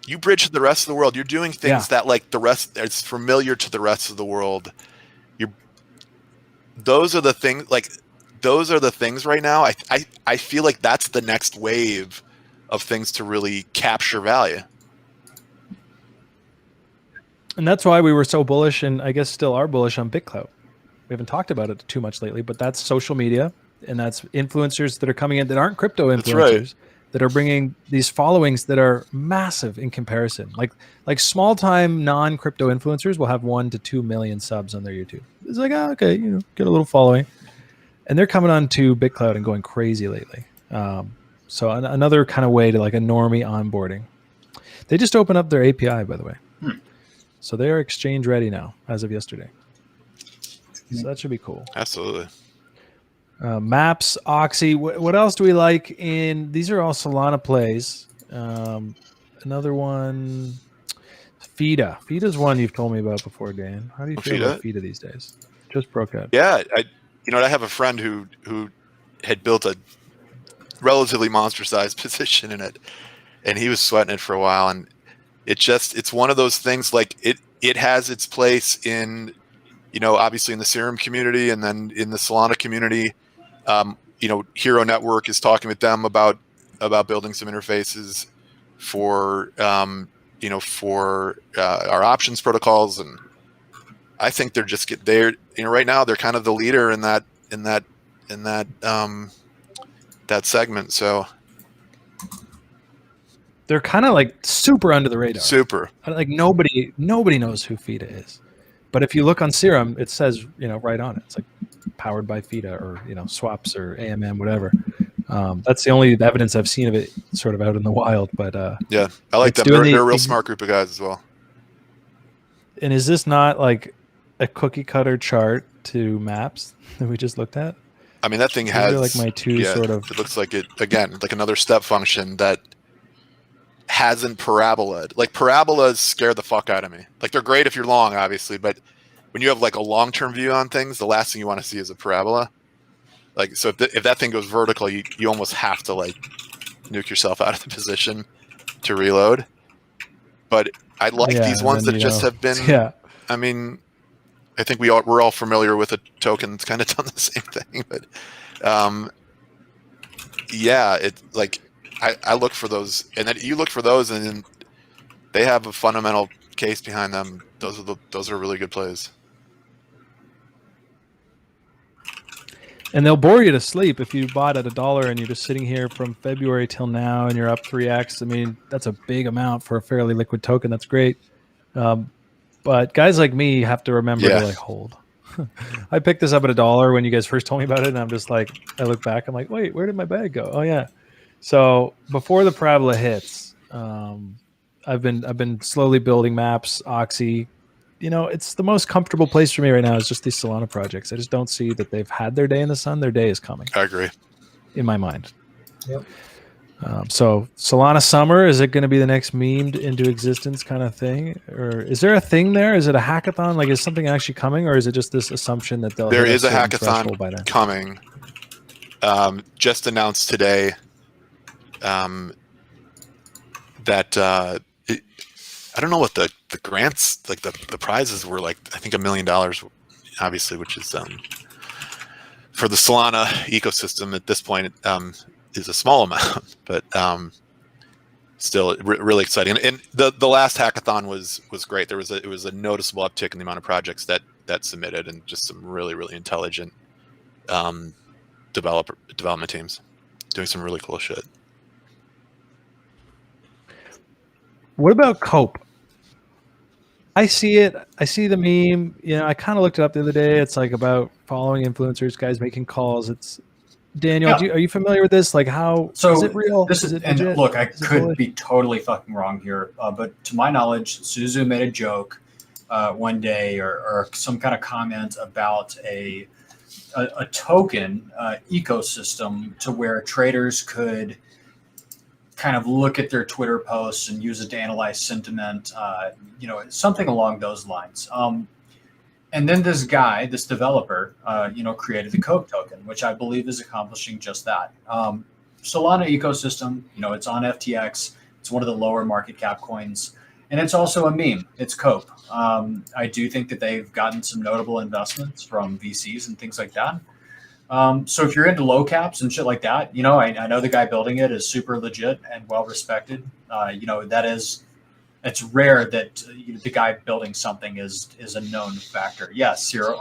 Speaker 3: You bridge to the rest of the world. You're doing things that like the rest. It's familiar to the rest of the world. Those are the things. Like those are the things right now. I feel like that's the next wave of things to really capture value.
Speaker 1: And that's why we were so bullish, and I guess still are bullish on BitClout. We haven't talked about it too much lately, but that's social media, and that's influencers that are coming in that aren't crypto influencers.
Speaker 3: That's right.
Speaker 1: That are bringing these followings that are massive in comparison. Like small time non-crypto influencers will have 1 to 2 million subs on their YouTube. It's like, okay, get a little following, and they're coming on to BitClout and going crazy lately. So another kind of way to like a normie onboarding. They just opened up their API, by the way. So they are exchange ready now as of yesterday. So that should be cool.
Speaker 3: Absolutely.
Speaker 1: Maps, Oxy. What else do we like in? These are all Solana plays. Another one, FIDA. FIDA's one you've told me about before, Dan. How do you feel about FIDA these days? Just broke out.
Speaker 3: Yeah, I have a friend who had built a relatively monster-sized position in it, and he was sweating it for a while. And it's one of those things. Like it has its place in, obviously in the Serum community, and then in the Solana community. Hxro Network is talking with them about building some interfaces for our options protocols, and I think they're just right now they're kind of the leader in that segment. So
Speaker 1: they're kind of like super under the radar.
Speaker 3: Super.
Speaker 1: Like nobody knows who FIDA is, but if you look on Serum, it says right on it. It's like powered by FIDA or swaps or AMM, whatever. That's the only evidence I've seen of it sort of out in the wild. But
Speaker 3: yeah, I like them. They're a real smart group of guys as well.
Speaker 1: And is this not like a cookie cutter chart to Maps that we just looked at?
Speaker 3: I mean, that thing has
Speaker 1: like my two sort of.
Speaker 3: It looks like it again, like another step function that hasn't parabolaed. Like parabolas scare the fuck out of me. Like they're great if you're long, obviously, but when you have like a long-term view on things, the last thing you want to see is a parabola. Like, so if that thing goes vertical, you almost have to like nuke yourself out of the position to reload. But I like these ones that just have been.
Speaker 1: Yeah.
Speaker 3: I mean, I think we're all familiar with a token that's kind of done the same thing, but it like I look for those, and then you look for those, and then they have a fundamental case behind them. Those are really good plays.
Speaker 1: And they'll bore you to sleep if you bought at $1 and you're just sitting here from February till now and you're up 3x. I mean, that's a big amount for a fairly liquid token. That's great. But guys like me have to remember to like hold. I picked this up at $1 when you guys first told me about it, and I'm just like, I look back, I'm like, wait, where did my bag go? Oh yeah. So before the parabola hits, I've been slowly building maps, Oxy. You know, it's the most comfortable place for me right now is just these Solana projects. I just don't see that they've had their day in the sun. Their day is coming.
Speaker 3: I agree.
Speaker 1: In my mind.
Speaker 4: Yep.
Speaker 1: So Solana summer, is it going to be the next memed into existence kind of thing? Or is there a thing there? Is it a hackathon? Like, is something actually coming? Or is it just this assumption that
Speaker 3: there is a hackathon by then? Coming? Just announced today that I don't know what the grants, like the prizes were, like I think $1 million, obviously, which is for the Solana ecosystem at this point is a small amount, but still really exciting. And the last hackathon was great. It was a noticeable uptick in the amount of projects that submitted, and just some really intelligent development teams doing some really cool shit.
Speaker 1: What about Cope? I see it. I see the meme. You know, I kind of looked it up the other day. It's like about following influencers, guys making calls. It's Daniel.
Speaker 2: Yeah.
Speaker 1: Are you familiar with this? Like, how is it real?
Speaker 2: This is and
Speaker 1: legit?
Speaker 2: look, I could be totally fucking wrong here, but to my knowledge, Suzu made a joke one day or some kind of comment about a token ecosystem to where traders could kind of look at their Twitter posts and use it to analyze sentiment, something along those lines. And then this developer, created the Cope token, which I believe is accomplishing just that. Solana ecosystem, it's on FTX. It's one of the lower market cap coins, and it's also a meme. It's Cope. I do think that they've gotten some notable investments from VCs and things like that. So if you're into low caps and shit like that, I know the guy building it is super legit and well respected. It's rare that the guy building something is a known factor. Yeah, Cyril.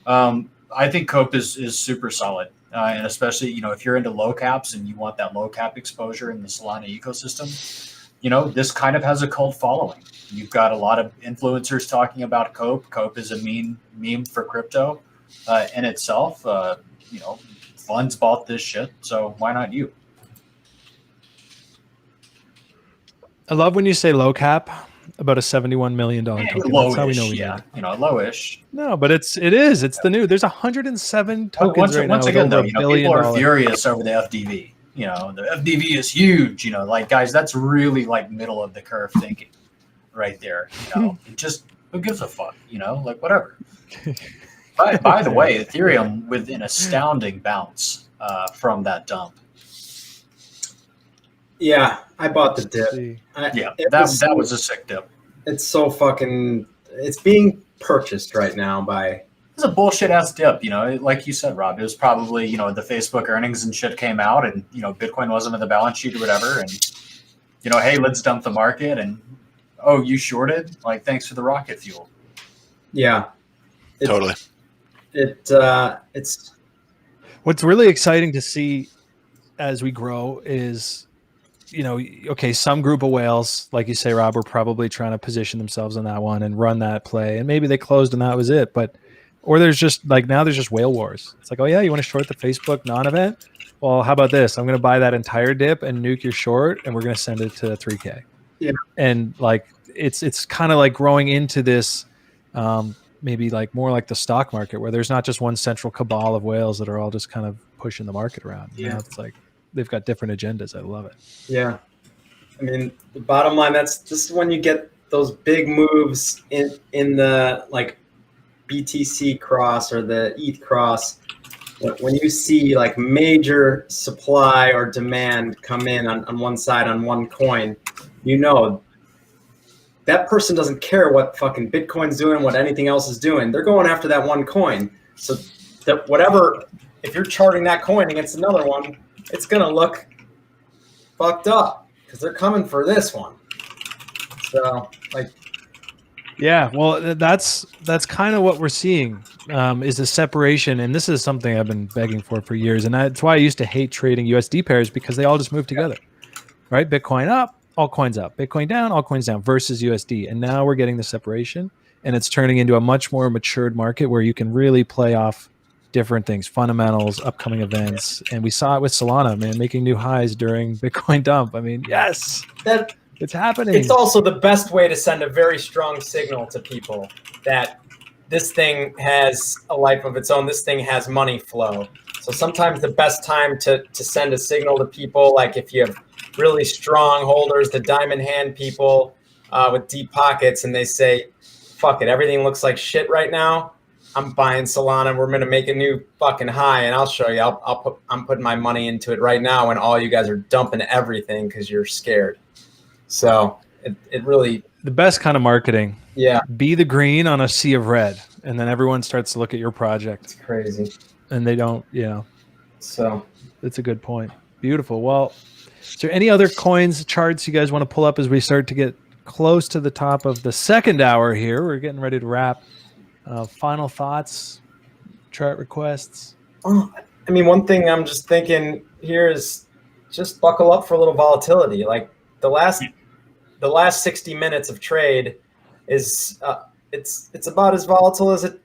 Speaker 2: I think Cope is super solid, and especially if you're into low caps and you want that low cap exposure in the Solana ecosystem, this kind of has a cult following. You've got a lot of influencers talking about Cope. Cope is a meme for crypto. In itself, funds bought this shit, so why not you?
Speaker 1: I love when you say low cap about a $71 million token.
Speaker 2: Low-ish,
Speaker 1: that's how we know we
Speaker 2: yeah, lowish.
Speaker 1: No, but it's the new. There's 107 tokens right now.
Speaker 2: Once again, though, people are furious over the FDV. The FDV is huge. Guys, that's really like middle of the curve thinking, right there. Just who gives a fuck? Whatever. By the way, Ethereum with an astounding bounce from that dump.
Speaker 4: Yeah, I bought the dip.
Speaker 2: That was a sick dip.
Speaker 4: It's so fucking. It's being purchased right now by.
Speaker 2: It's a bullshit ass dip. Like you said, Rob. It was probably the Facebook earnings and shit came out, and Bitcoin wasn't on the balance sheet or whatever, and hey, let's dump the market, and oh, you shorted? Like, thanks for the rocket fuel.
Speaker 4: Yeah,
Speaker 3: totally.
Speaker 4: It's
Speaker 1: what's really exciting to see as we grow is, okay, some group of whales, like you say, Rob, are probably trying to position themselves on that one and run that play, and maybe they closed and that was it. Or there's just now there's just whale wars. It's like, oh yeah, you want to short the Facebook non-event? Well, how about this? I'm going to buy that entire dip and nuke your short, and we're going to send it to 3K.
Speaker 4: Yeah,
Speaker 1: and it's kind of like growing into this. Maybe more like the stock market, where there's not just one central cabal of whales that are all just kind of pushing the market around. It's like they've got different agendas. I love it.
Speaker 4: Yeah. I mean, the bottom line, this is when you get those big moves in the BTC cross or the ETH cross. When you see major supply or demand come in on one side on one coin, that person doesn't care what fucking Bitcoin's doing, what anything else is doing. They're going after that one coin. So that if you're charting that coin against another one, it's going to look fucked up because they're coming for this one. So
Speaker 1: Yeah, well, that's kind of what we're seeing is a separation, and this is something I've been begging for years, and that's why I used to hate trading USD pairs because they all just move together, right? Bitcoin up, altcoins up, Bitcoin down, altcoins down versus USD, and now we're getting the separation, and it's turning into a much more matured market where you can really play off different things, fundamentals, upcoming events, and we saw it with Solana, man, making new highs during Bitcoin dump. I mean, yes. It's happening.
Speaker 4: It's also the best way to send a very strong signal to people that this thing has a life of its own. This thing has money flow. So sometimes the best time to send a signal to people, like if you have really strong holders, the diamond hand people with deep pockets, and they say, fuck it, everything looks like shit right now. I'm buying Solana. We're going to make a new fucking high, and I'll show you. I'm putting my money into it right now when all you guys are dumping everything because you're scared. So it really,
Speaker 1: the best kind of marketing.
Speaker 4: Yeah.
Speaker 1: Be the green on a sea of red, and then everyone starts to look at your project.
Speaker 4: It's crazy.
Speaker 1: And they don't,
Speaker 4: So
Speaker 1: it's a good point. Beautiful. Well, is there any other coins, charts you guys want to pull up as we start to get close to the top of the second hour here? We're getting ready to wrap. Final thoughts, chart requests.
Speaker 4: I mean, one thing I'm just thinking here is just buckle up for a little volatility. Like the last 60 minutes of trade is it's about as volatile as it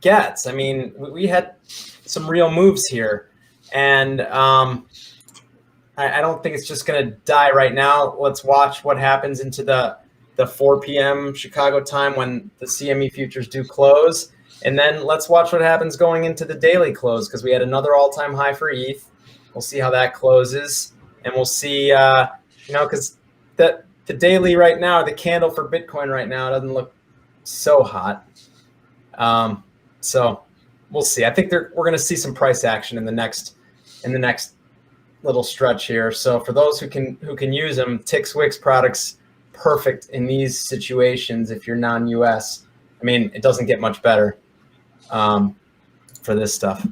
Speaker 4: gets. I mean, we had some real moves here, and I don't think it's just going to die right now. Let's watch what happens into the 4 p.m. Chicago time when the CME futures do close. And then let's watch what happens going into the daily close, because we had another all-time high for ETH. We'll see how that closes. And we'll see, because the daily right now, the candle for Bitcoin right now doesn't look so hot. So we'll see. I think we're going to see some price action in the next little stretch here. So for those who can use them, Wix products, perfect in these situations if you're non-US. I mean, it doesn't get much better for this stuff.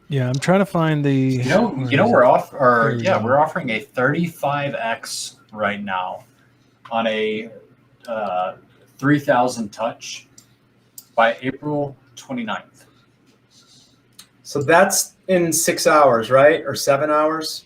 Speaker 1: Yeah, I'm trying to find the.
Speaker 2: We're offering a 35x right now on a 3,000 touch by April 29th.
Speaker 4: So that's in 6 hours, right, or 7 hours?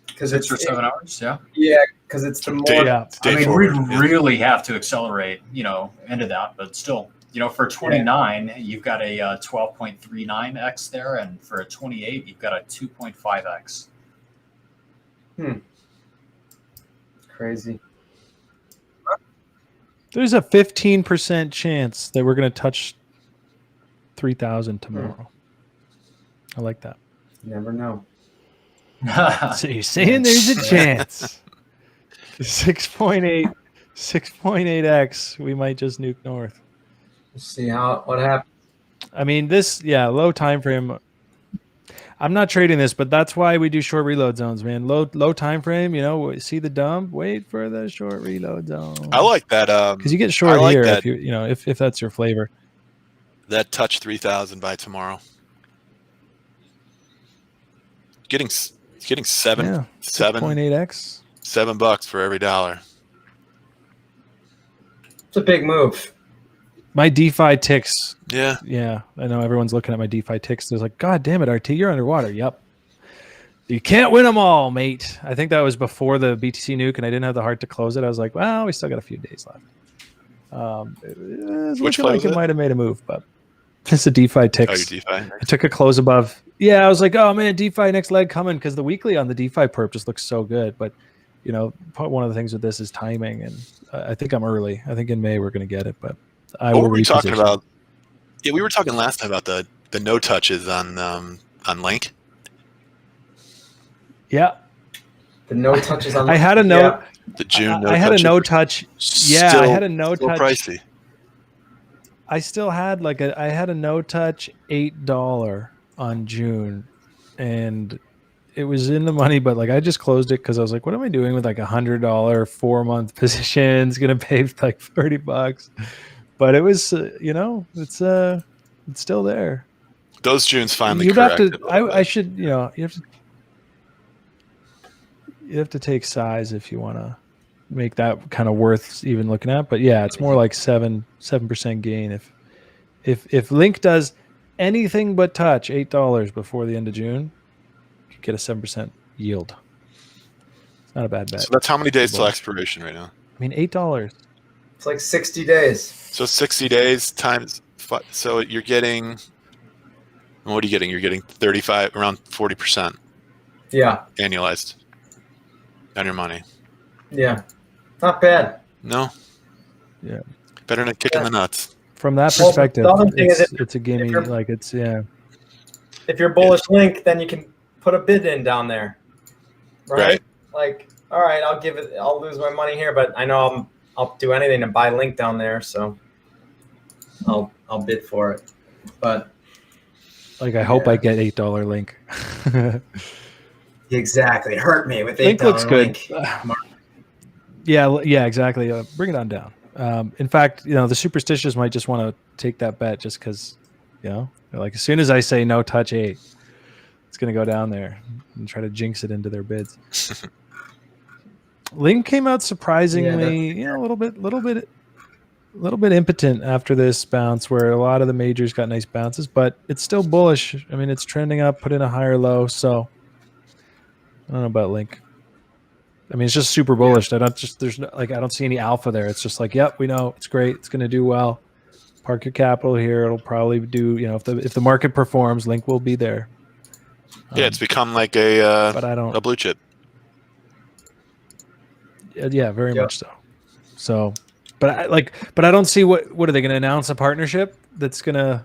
Speaker 4: Because
Speaker 2: 6 or 7 hours, yeah.
Speaker 4: Yeah, because it's the more.
Speaker 1: Yeah.
Speaker 2: I mean, we really have to accelerate, into that, but still, for 29, you've got a 12.39x there, and for a 28, you've got a 2.5x.
Speaker 4: Crazy.
Speaker 1: There's a 15% chance that we're going to touch 3,000 tomorrow. I like that.
Speaker 4: You never know.
Speaker 1: So you're saying there's a chance. 6.8x, we might just nuke north.
Speaker 4: We'll see what happens.
Speaker 1: I mean, low time frame. I'm not trading this, but that's why we do short reload zones, man. Low time frame, see the dump, wait for the short reload zone.
Speaker 3: I like that.
Speaker 1: Because you get short here if if that's your flavor.
Speaker 3: That touch 3,000 by tomorrow. Getting
Speaker 1: 6.8x.
Speaker 3: $7 for every dollar.
Speaker 4: It's a big move.
Speaker 1: My DeFi ticks.
Speaker 3: Yeah.
Speaker 1: Yeah. I know everyone's looking at my DeFi ticks. They're like, God damn it, RT, you're underwater. Yep. You can't win them all, mate. I think that was before the BTC nuke, and I didn't have the heart to close it. I was like, well, we still got a few days left. It's looking like it might have made a move, but it's a DeFi ticks.
Speaker 3: Oh, your DeFi.
Speaker 1: I took a close above. Yeah, I was like, oh man, DeFi next leg coming, because the weekly on the DeFi perp just looks so good. But one of the things with this is timing, and I think I'm early. I think in May we're going to get it, but
Speaker 3: what were we talking about? Yeah, we were talking last time about the no touches on Link.
Speaker 1: Yeah,
Speaker 4: the no touches on.
Speaker 1: I had a note.
Speaker 3: Yeah. The June. No
Speaker 1: I had a no touch. Yeah, I had a no touch.
Speaker 3: Pricey.
Speaker 1: I still had I had a no touch $8 on June, and it was in the money, but I just closed it because I was like, what am I doing with $100 4-month positions? Gonna pay $30, but it was it's still there.
Speaker 3: Those Junes finally
Speaker 1: You'd
Speaker 3: corrected.
Speaker 1: have to. I should. You have to. you have to take size if you want to make that kind of worth even looking at. But yeah, it's more like 7% gain. If Link does anything but touch $8 before the end of June, you get a 7% yield. It's not a bad bet.
Speaker 3: So that's how many days till expiration right now?
Speaker 1: I mean, $8.
Speaker 4: It's like 60 days.
Speaker 3: So 60 days times. So you're getting. What are you getting? You're getting 35, around 40%.
Speaker 4: Yeah.
Speaker 3: Annualized on your money.
Speaker 4: Yeah. Not bad.
Speaker 3: No.
Speaker 1: Yeah.
Speaker 3: Better than kicking the nuts.
Speaker 1: From that perspective,
Speaker 4: the other thing is
Speaker 1: it's a gimme. Like it's
Speaker 4: If you're bullish Link, then you can put a bid in down there. Right? Like, all right, I'll lose my money here, but I know I'll do anything to buy Link down there, so I'll bid for it. But
Speaker 1: like I hope I get $8 Link.
Speaker 4: Exactly. It hurt me with $8
Speaker 1: Link looks good.
Speaker 4: Link.
Speaker 1: Yeah, exactly. Bring it on down. In fact, the superstitious might just want to take that bet just because, like as soon as I say no touch 8, it's going to go down there and try to jinx it into their bids. Link came out surprisingly, a little bit impotent after this bounce, where a lot of the majors got nice bounces, but it's still bullish. I mean, it's trending up, put in a higher low. So I don't know about Link. I mean, it's just super bullish. I don't see any alpha there. It's just like, yep, we know it's great. It's going to do well. Park your capital here. It'll probably do, if the market performs, Link will be there.
Speaker 3: Yeah, it's become like a blue chip.
Speaker 1: Yeah, very much so. So, but I don't see what are they going to announce a partnership that's going to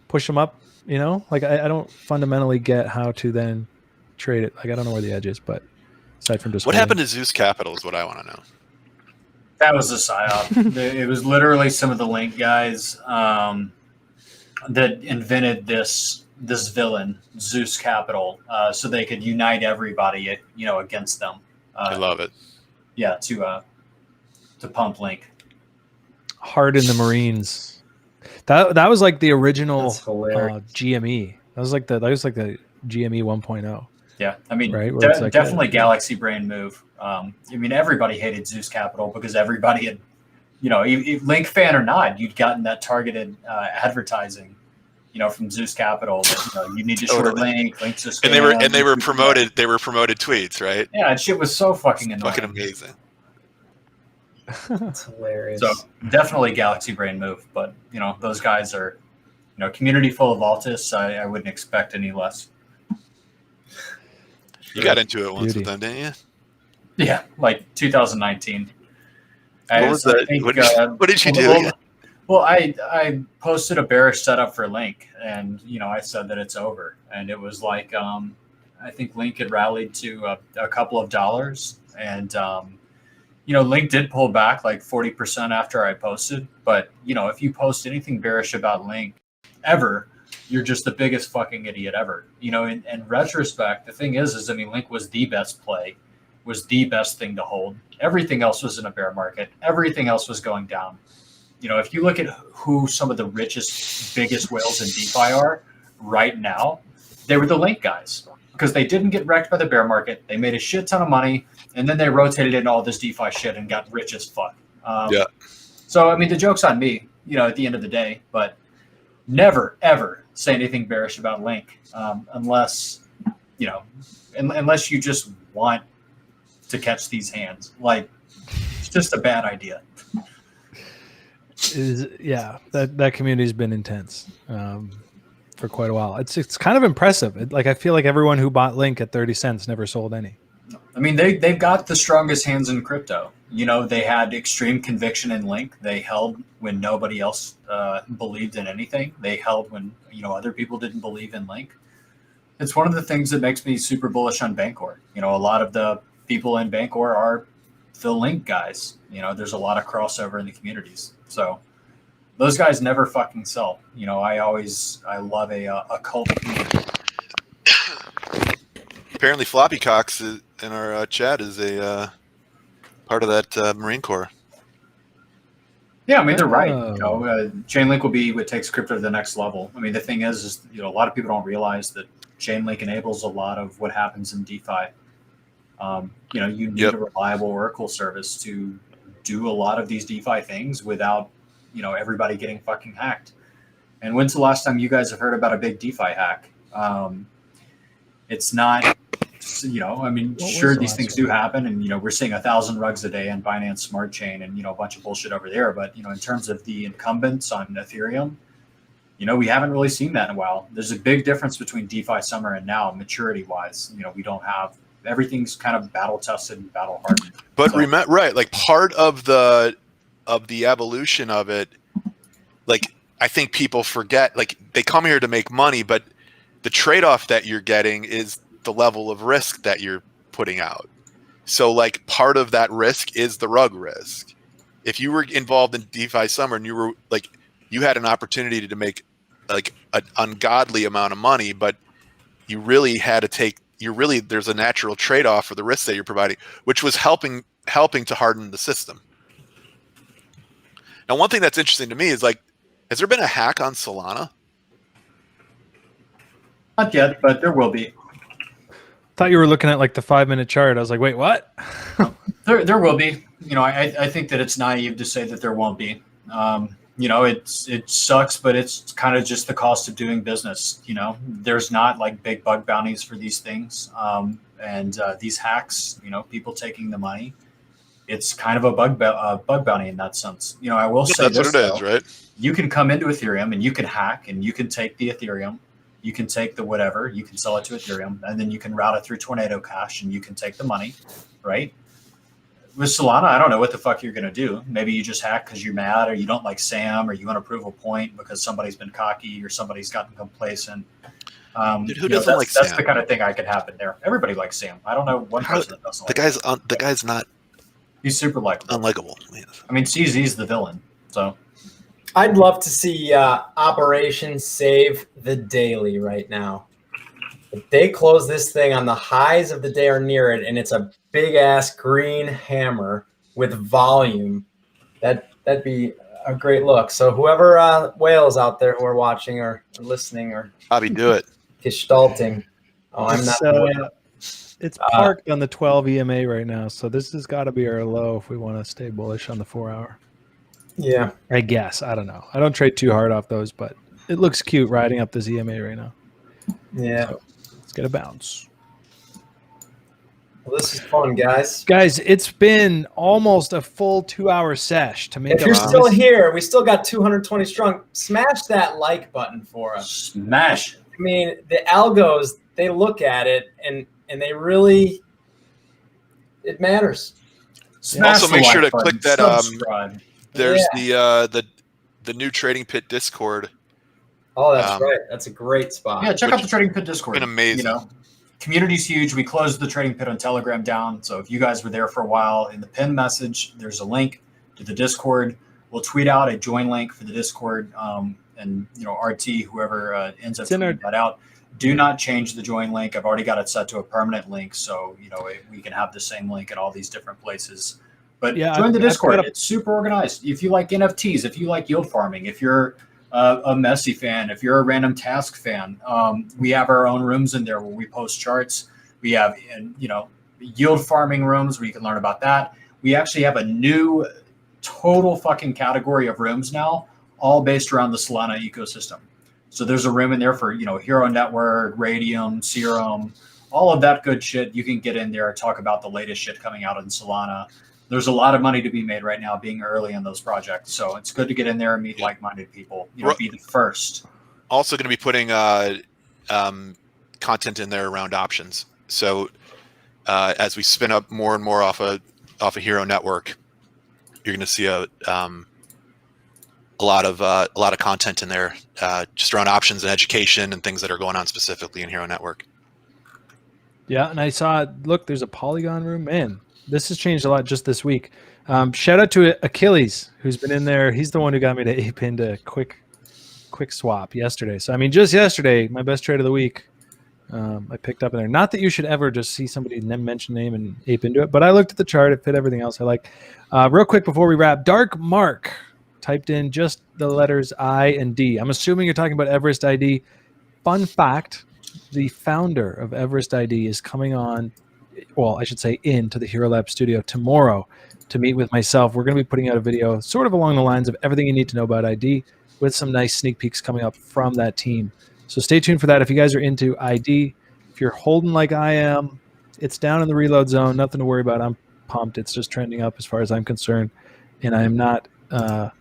Speaker 1: push them up? Like I don't fundamentally get how to then trade it. Like I don't know where the edge is, but aside from just
Speaker 3: what happened to Zeus Capital is what I want to know.
Speaker 2: That was a psyop. It was literally some of the Link guys that invented this villain, Zeus Capital, so they could unite everybody, against them.
Speaker 3: I love it.
Speaker 2: Yeah, to pump Link.
Speaker 1: Harden the Marines. That was like the original GME. That was like the GME 1.0.
Speaker 2: Yeah, I mean,
Speaker 1: right?
Speaker 2: Definitely Galaxy Brain move. I mean, everybody hated Zeus Capital because everybody had, Link fan or not, you'd gotten that targeted advertising, from Zeus Capital. That, you need to short Link. Link's just
Speaker 3: and they were promoted. They were promoted tweets, right?
Speaker 2: Yeah, and shit was so fucking annoying.
Speaker 3: Fucking amazing.
Speaker 4: That's hilarious.
Speaker 2: So definitely Galaxy Brain move, but those guys are, community full of Altus. I wouldn't expect any less.
Speaker 3: You got into it once with them, didn't you?
Speaker 2: Yeah, like 2019.
Speaker 3: What was that? What did you do?
Speaker 2: Well, I posted a bearish setup for Link, and I said that it's over, and it was like I think Link had rallied to a couple of dollars, and Link did pull back like 40% after I posted. But if you post anything bearish about Link ever, you're just the biggest fucking idiot ever. In retrospect, the thing is I mean, Link was the best play, was the best thing to hold. Everything else was in a bear market. Everything else was going down. If you look at who some of the richest, biggest whales in DeFi are right now, they were the Link guys because they didn't get wrecked by the bear market. They made a shit ton of money, and then they rotated into all this DeFi shit and got rich as fuck.
Speaker 3: Yeah. So,
Speaker 2: I mean, the joke's on me, at the end of the day, but never, ever say anything bearish about Link unless you just want to catch these hands. Like, it's just a bad idea.
Speaker 1: That community's been intense for quite a while. It's kind of impressive. I feel like everyone who bought Link at 30 cents never sold any.
Speaker 2: I mean, they've got the strongest hands in crypto. They had extreme conviction in Link. They held when nobody else believed in anything. They held when other people didn't believe in Link. It's one of the things that makes me super bullish on Bancor. A lot of the people in Bancor are the Link guys. There's a lot of crossover in the communities. So those guys never fucking sell. I love a cult community.
Speaker 3: Apparently Floppy Cox in our chat is a part of that Marine Corps.
Speaker 2: Yeah, I mean, they're right. Chainlink will be what takes crypto to the next level. I mean, the thing is a lot of people don't realize that Chainlink enables a lot of what happens in DeFi. You need a reliable Oracle service to do a lot of these DeFi things without, everybody getting fucking hacked. And when's the last time you guys have heard about a big DeFi hack? It's not, sure, these things do happen. And, we're seeing 1,000 rugs a day on Binance Smart Chain and, a bunch of bullshit over there. But, in terms of the incumbents on Ethereum, we haven't really seen that in a while. There's a big difference between DeFi summer and now, maturity wise. We don't have, everything's kind of battle tested and battle hardened.
Speaker 3: But right, like part of the evolution of it, like I think people forget, like they come here to make money, but the trade-off that you're getting is the level of risk that you're putting out. So like part of that risk is the rug risk. If you were involved in DeFi summer and you had an opportunity to make like an ungodly amount of money, but you really had to take, there's a natural trade-off for the risk that you're providing, which was helping to harden the system. Now, one thing that's interesting to me is like, has there been a hack on Solana?
Speaker 2: Not yet, but there will be.
Speaker 1: Thought you were looking at like the 5-minute chart. I was like, wait, what?
Speaker 2: There will be. I think that it's naive to say that there won't be. It sucks, but it's kind of just the cost of doing business. There's not like big bug bounties for these things. And these hacks, people taking the money, it's kind of a bug bounty in that sense. I will say
Speaker 3: that's what it is, right?
Speaker 2: You can come into Ethereum and you can hack and you can take the Ethereum, you can take the whatever, you can sell it to Ethereum, and then you can route it through Tornado Cash and you can take the money, right? With Solana, I don't know what the fuck you're going to do. Maybe you just hack because you're mad or you don't like Sam or you want to prove a point because somebody's been cocky or somebody's gotten complacent.
Speaker 3: Dude, who doesn't like Sam?
Speaker 2: That's the kind of thing I could happen there. Everybody likes Sam. I don't know one person that doesn't like
Speaker 3: the guy's not.
Speaker 2: He's super likable.
Speaker 3: Unlikable.
Speaker 2: I mean, CZ's the villain. So
Speaker 4: I'd love to see Operation Save the Daily right now. If they close this thing on the highs of the day or near it, and it's a big ass green hammer with volume, that'd be a great look. So whoever whales out there who are watching or listening or
Speaker 3: Bobby, do it.
Speaker 4: Gestalting. Oh, I'm not.
Speaker 1: It's parked on the 12 EMA right now, so this has got to be our low if we want to stay bullish on the 4-hour.
Speaker 4: Yeah,
Speaker 1: I guess. I don't know. I don't trade too hard off those, but it looks cute riding up this EMA right now.
Speaker 4: Yeah.
Speaker 1: So let's get a bounce.
Speaker 4: Well, this is fun, guys.
Speaker 1: Guys, it's been almost a full 2-hour sesh to make.
Speaker 4: If you're still here, we still got 220 strong. Smash that like button for us.
Speaker 2: Smash.
Speaker 4: I mean, the algos, they look at it and they really, it matters.
Speaker 3: Also, make sure to click that.
Speaker 2: Subscribe.
Speaker 3: There's the new Trading Pit Discord.
Speaker 4: Oh, that's right. That's a great spot.
Speaker 2: Yeah, check out the Trading Pit Discord.
Speaker 3: Been amazing.
Speaker 2: Community's huge. We closed the Trading Pit on Telegram down. So if you guys were there for a while, in the pinned message, there's a link to the Discord. We'll tweet out a join link for the Discord. And RT, whoever ends up tweeting that out, do not change the join link. I've already got it set to a permanent link, so we can have the same link at all these different places. But join the Discord. It's super organized. If you like NFTs, if you like yield farming, if you're a Messi fan, if you're a random task fan, we have our own rooms in there where we post charts. We have yield farming rooms where you can learn about that. We actually have a new total fucking category of rooms now, all based around the Solana ecosystem. So there's a room in there for, Hero Network, Raydium, Serum, all of that good shit. You can get in there and talk about the latest shit coming out in Solana. There's a lot of money to be made right now being early in those projects. So it's good to get in there and meet like-minded people, be the first. Also
Speaker 3: going to be putting content in there around options. So as we spin up more and more off a Hero Network, you're going to see a lot of content in there, just around options and education and things that are going on specifically in Hero Network.
Speaker 1: Yeah, and I saw, look, there's a Polygon room. Man, this has changed a lot just this week. Shout out to Achilles, who's been in there. He's the one who got me to ape into quick swap yesterday. So, I mean, just yesterday, my best trade of the week, I picked up in there. Not that you should ever just see somebody mention name and ape into it, but I looked at the chart. It fit everything else I like. Real quick before we wrap, Dark Mark typed in just the letters I and D. I'm assuming you're talking about Everest ID. Fun fact, the founder of Everest ID is coming on well, I should say into the Hero Lab studio tomorrow to meet with myself. We're going to be putting out a video sort of along the lines of everything you need to know about ID with some nice sneak peeks coming up from that team. So stay tuned for that. If you guys are into ID, if you're holding like I am, it's down in the reload zone. Nothing to worry about. I'm pumped. It's just trending up as far as I'm concerned. And I am not, I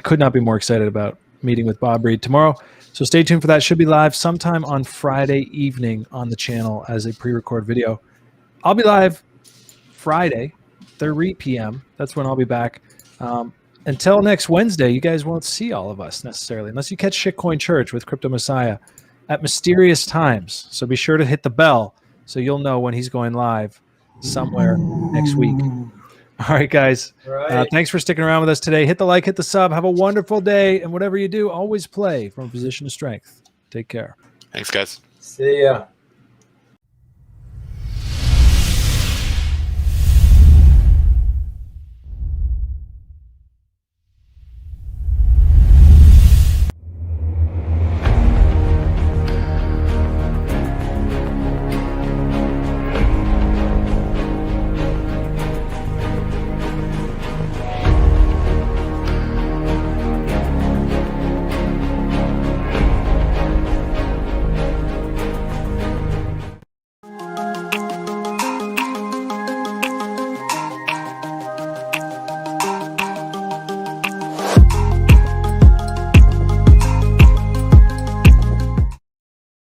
Speaker 1: could not be more excited about meeting with Bob Reed tomorrow. So stay tuned for that. Should be live sometime on Friday evening on the channel as a pre-record video. I'll be live Friday, 3 p.m. That's when I'll be back. Until next Wednesday, you guys won't see all of us necessarily, unless you catch Shitcoin Church with Crypto Messiah at mysterious times. So be sure to hit the bell so you'll know when he's going live somewhere next week. All right, guys.
Speaker 4: Right.
Speaker 1: Thanks for sticking around with us today. Hit the like, hit the sub. Have a wonderful day. And whatever you do, always play from a position of strength. Take care.
Speaker 3: Thanks, guys.
Speaker 4: See ya.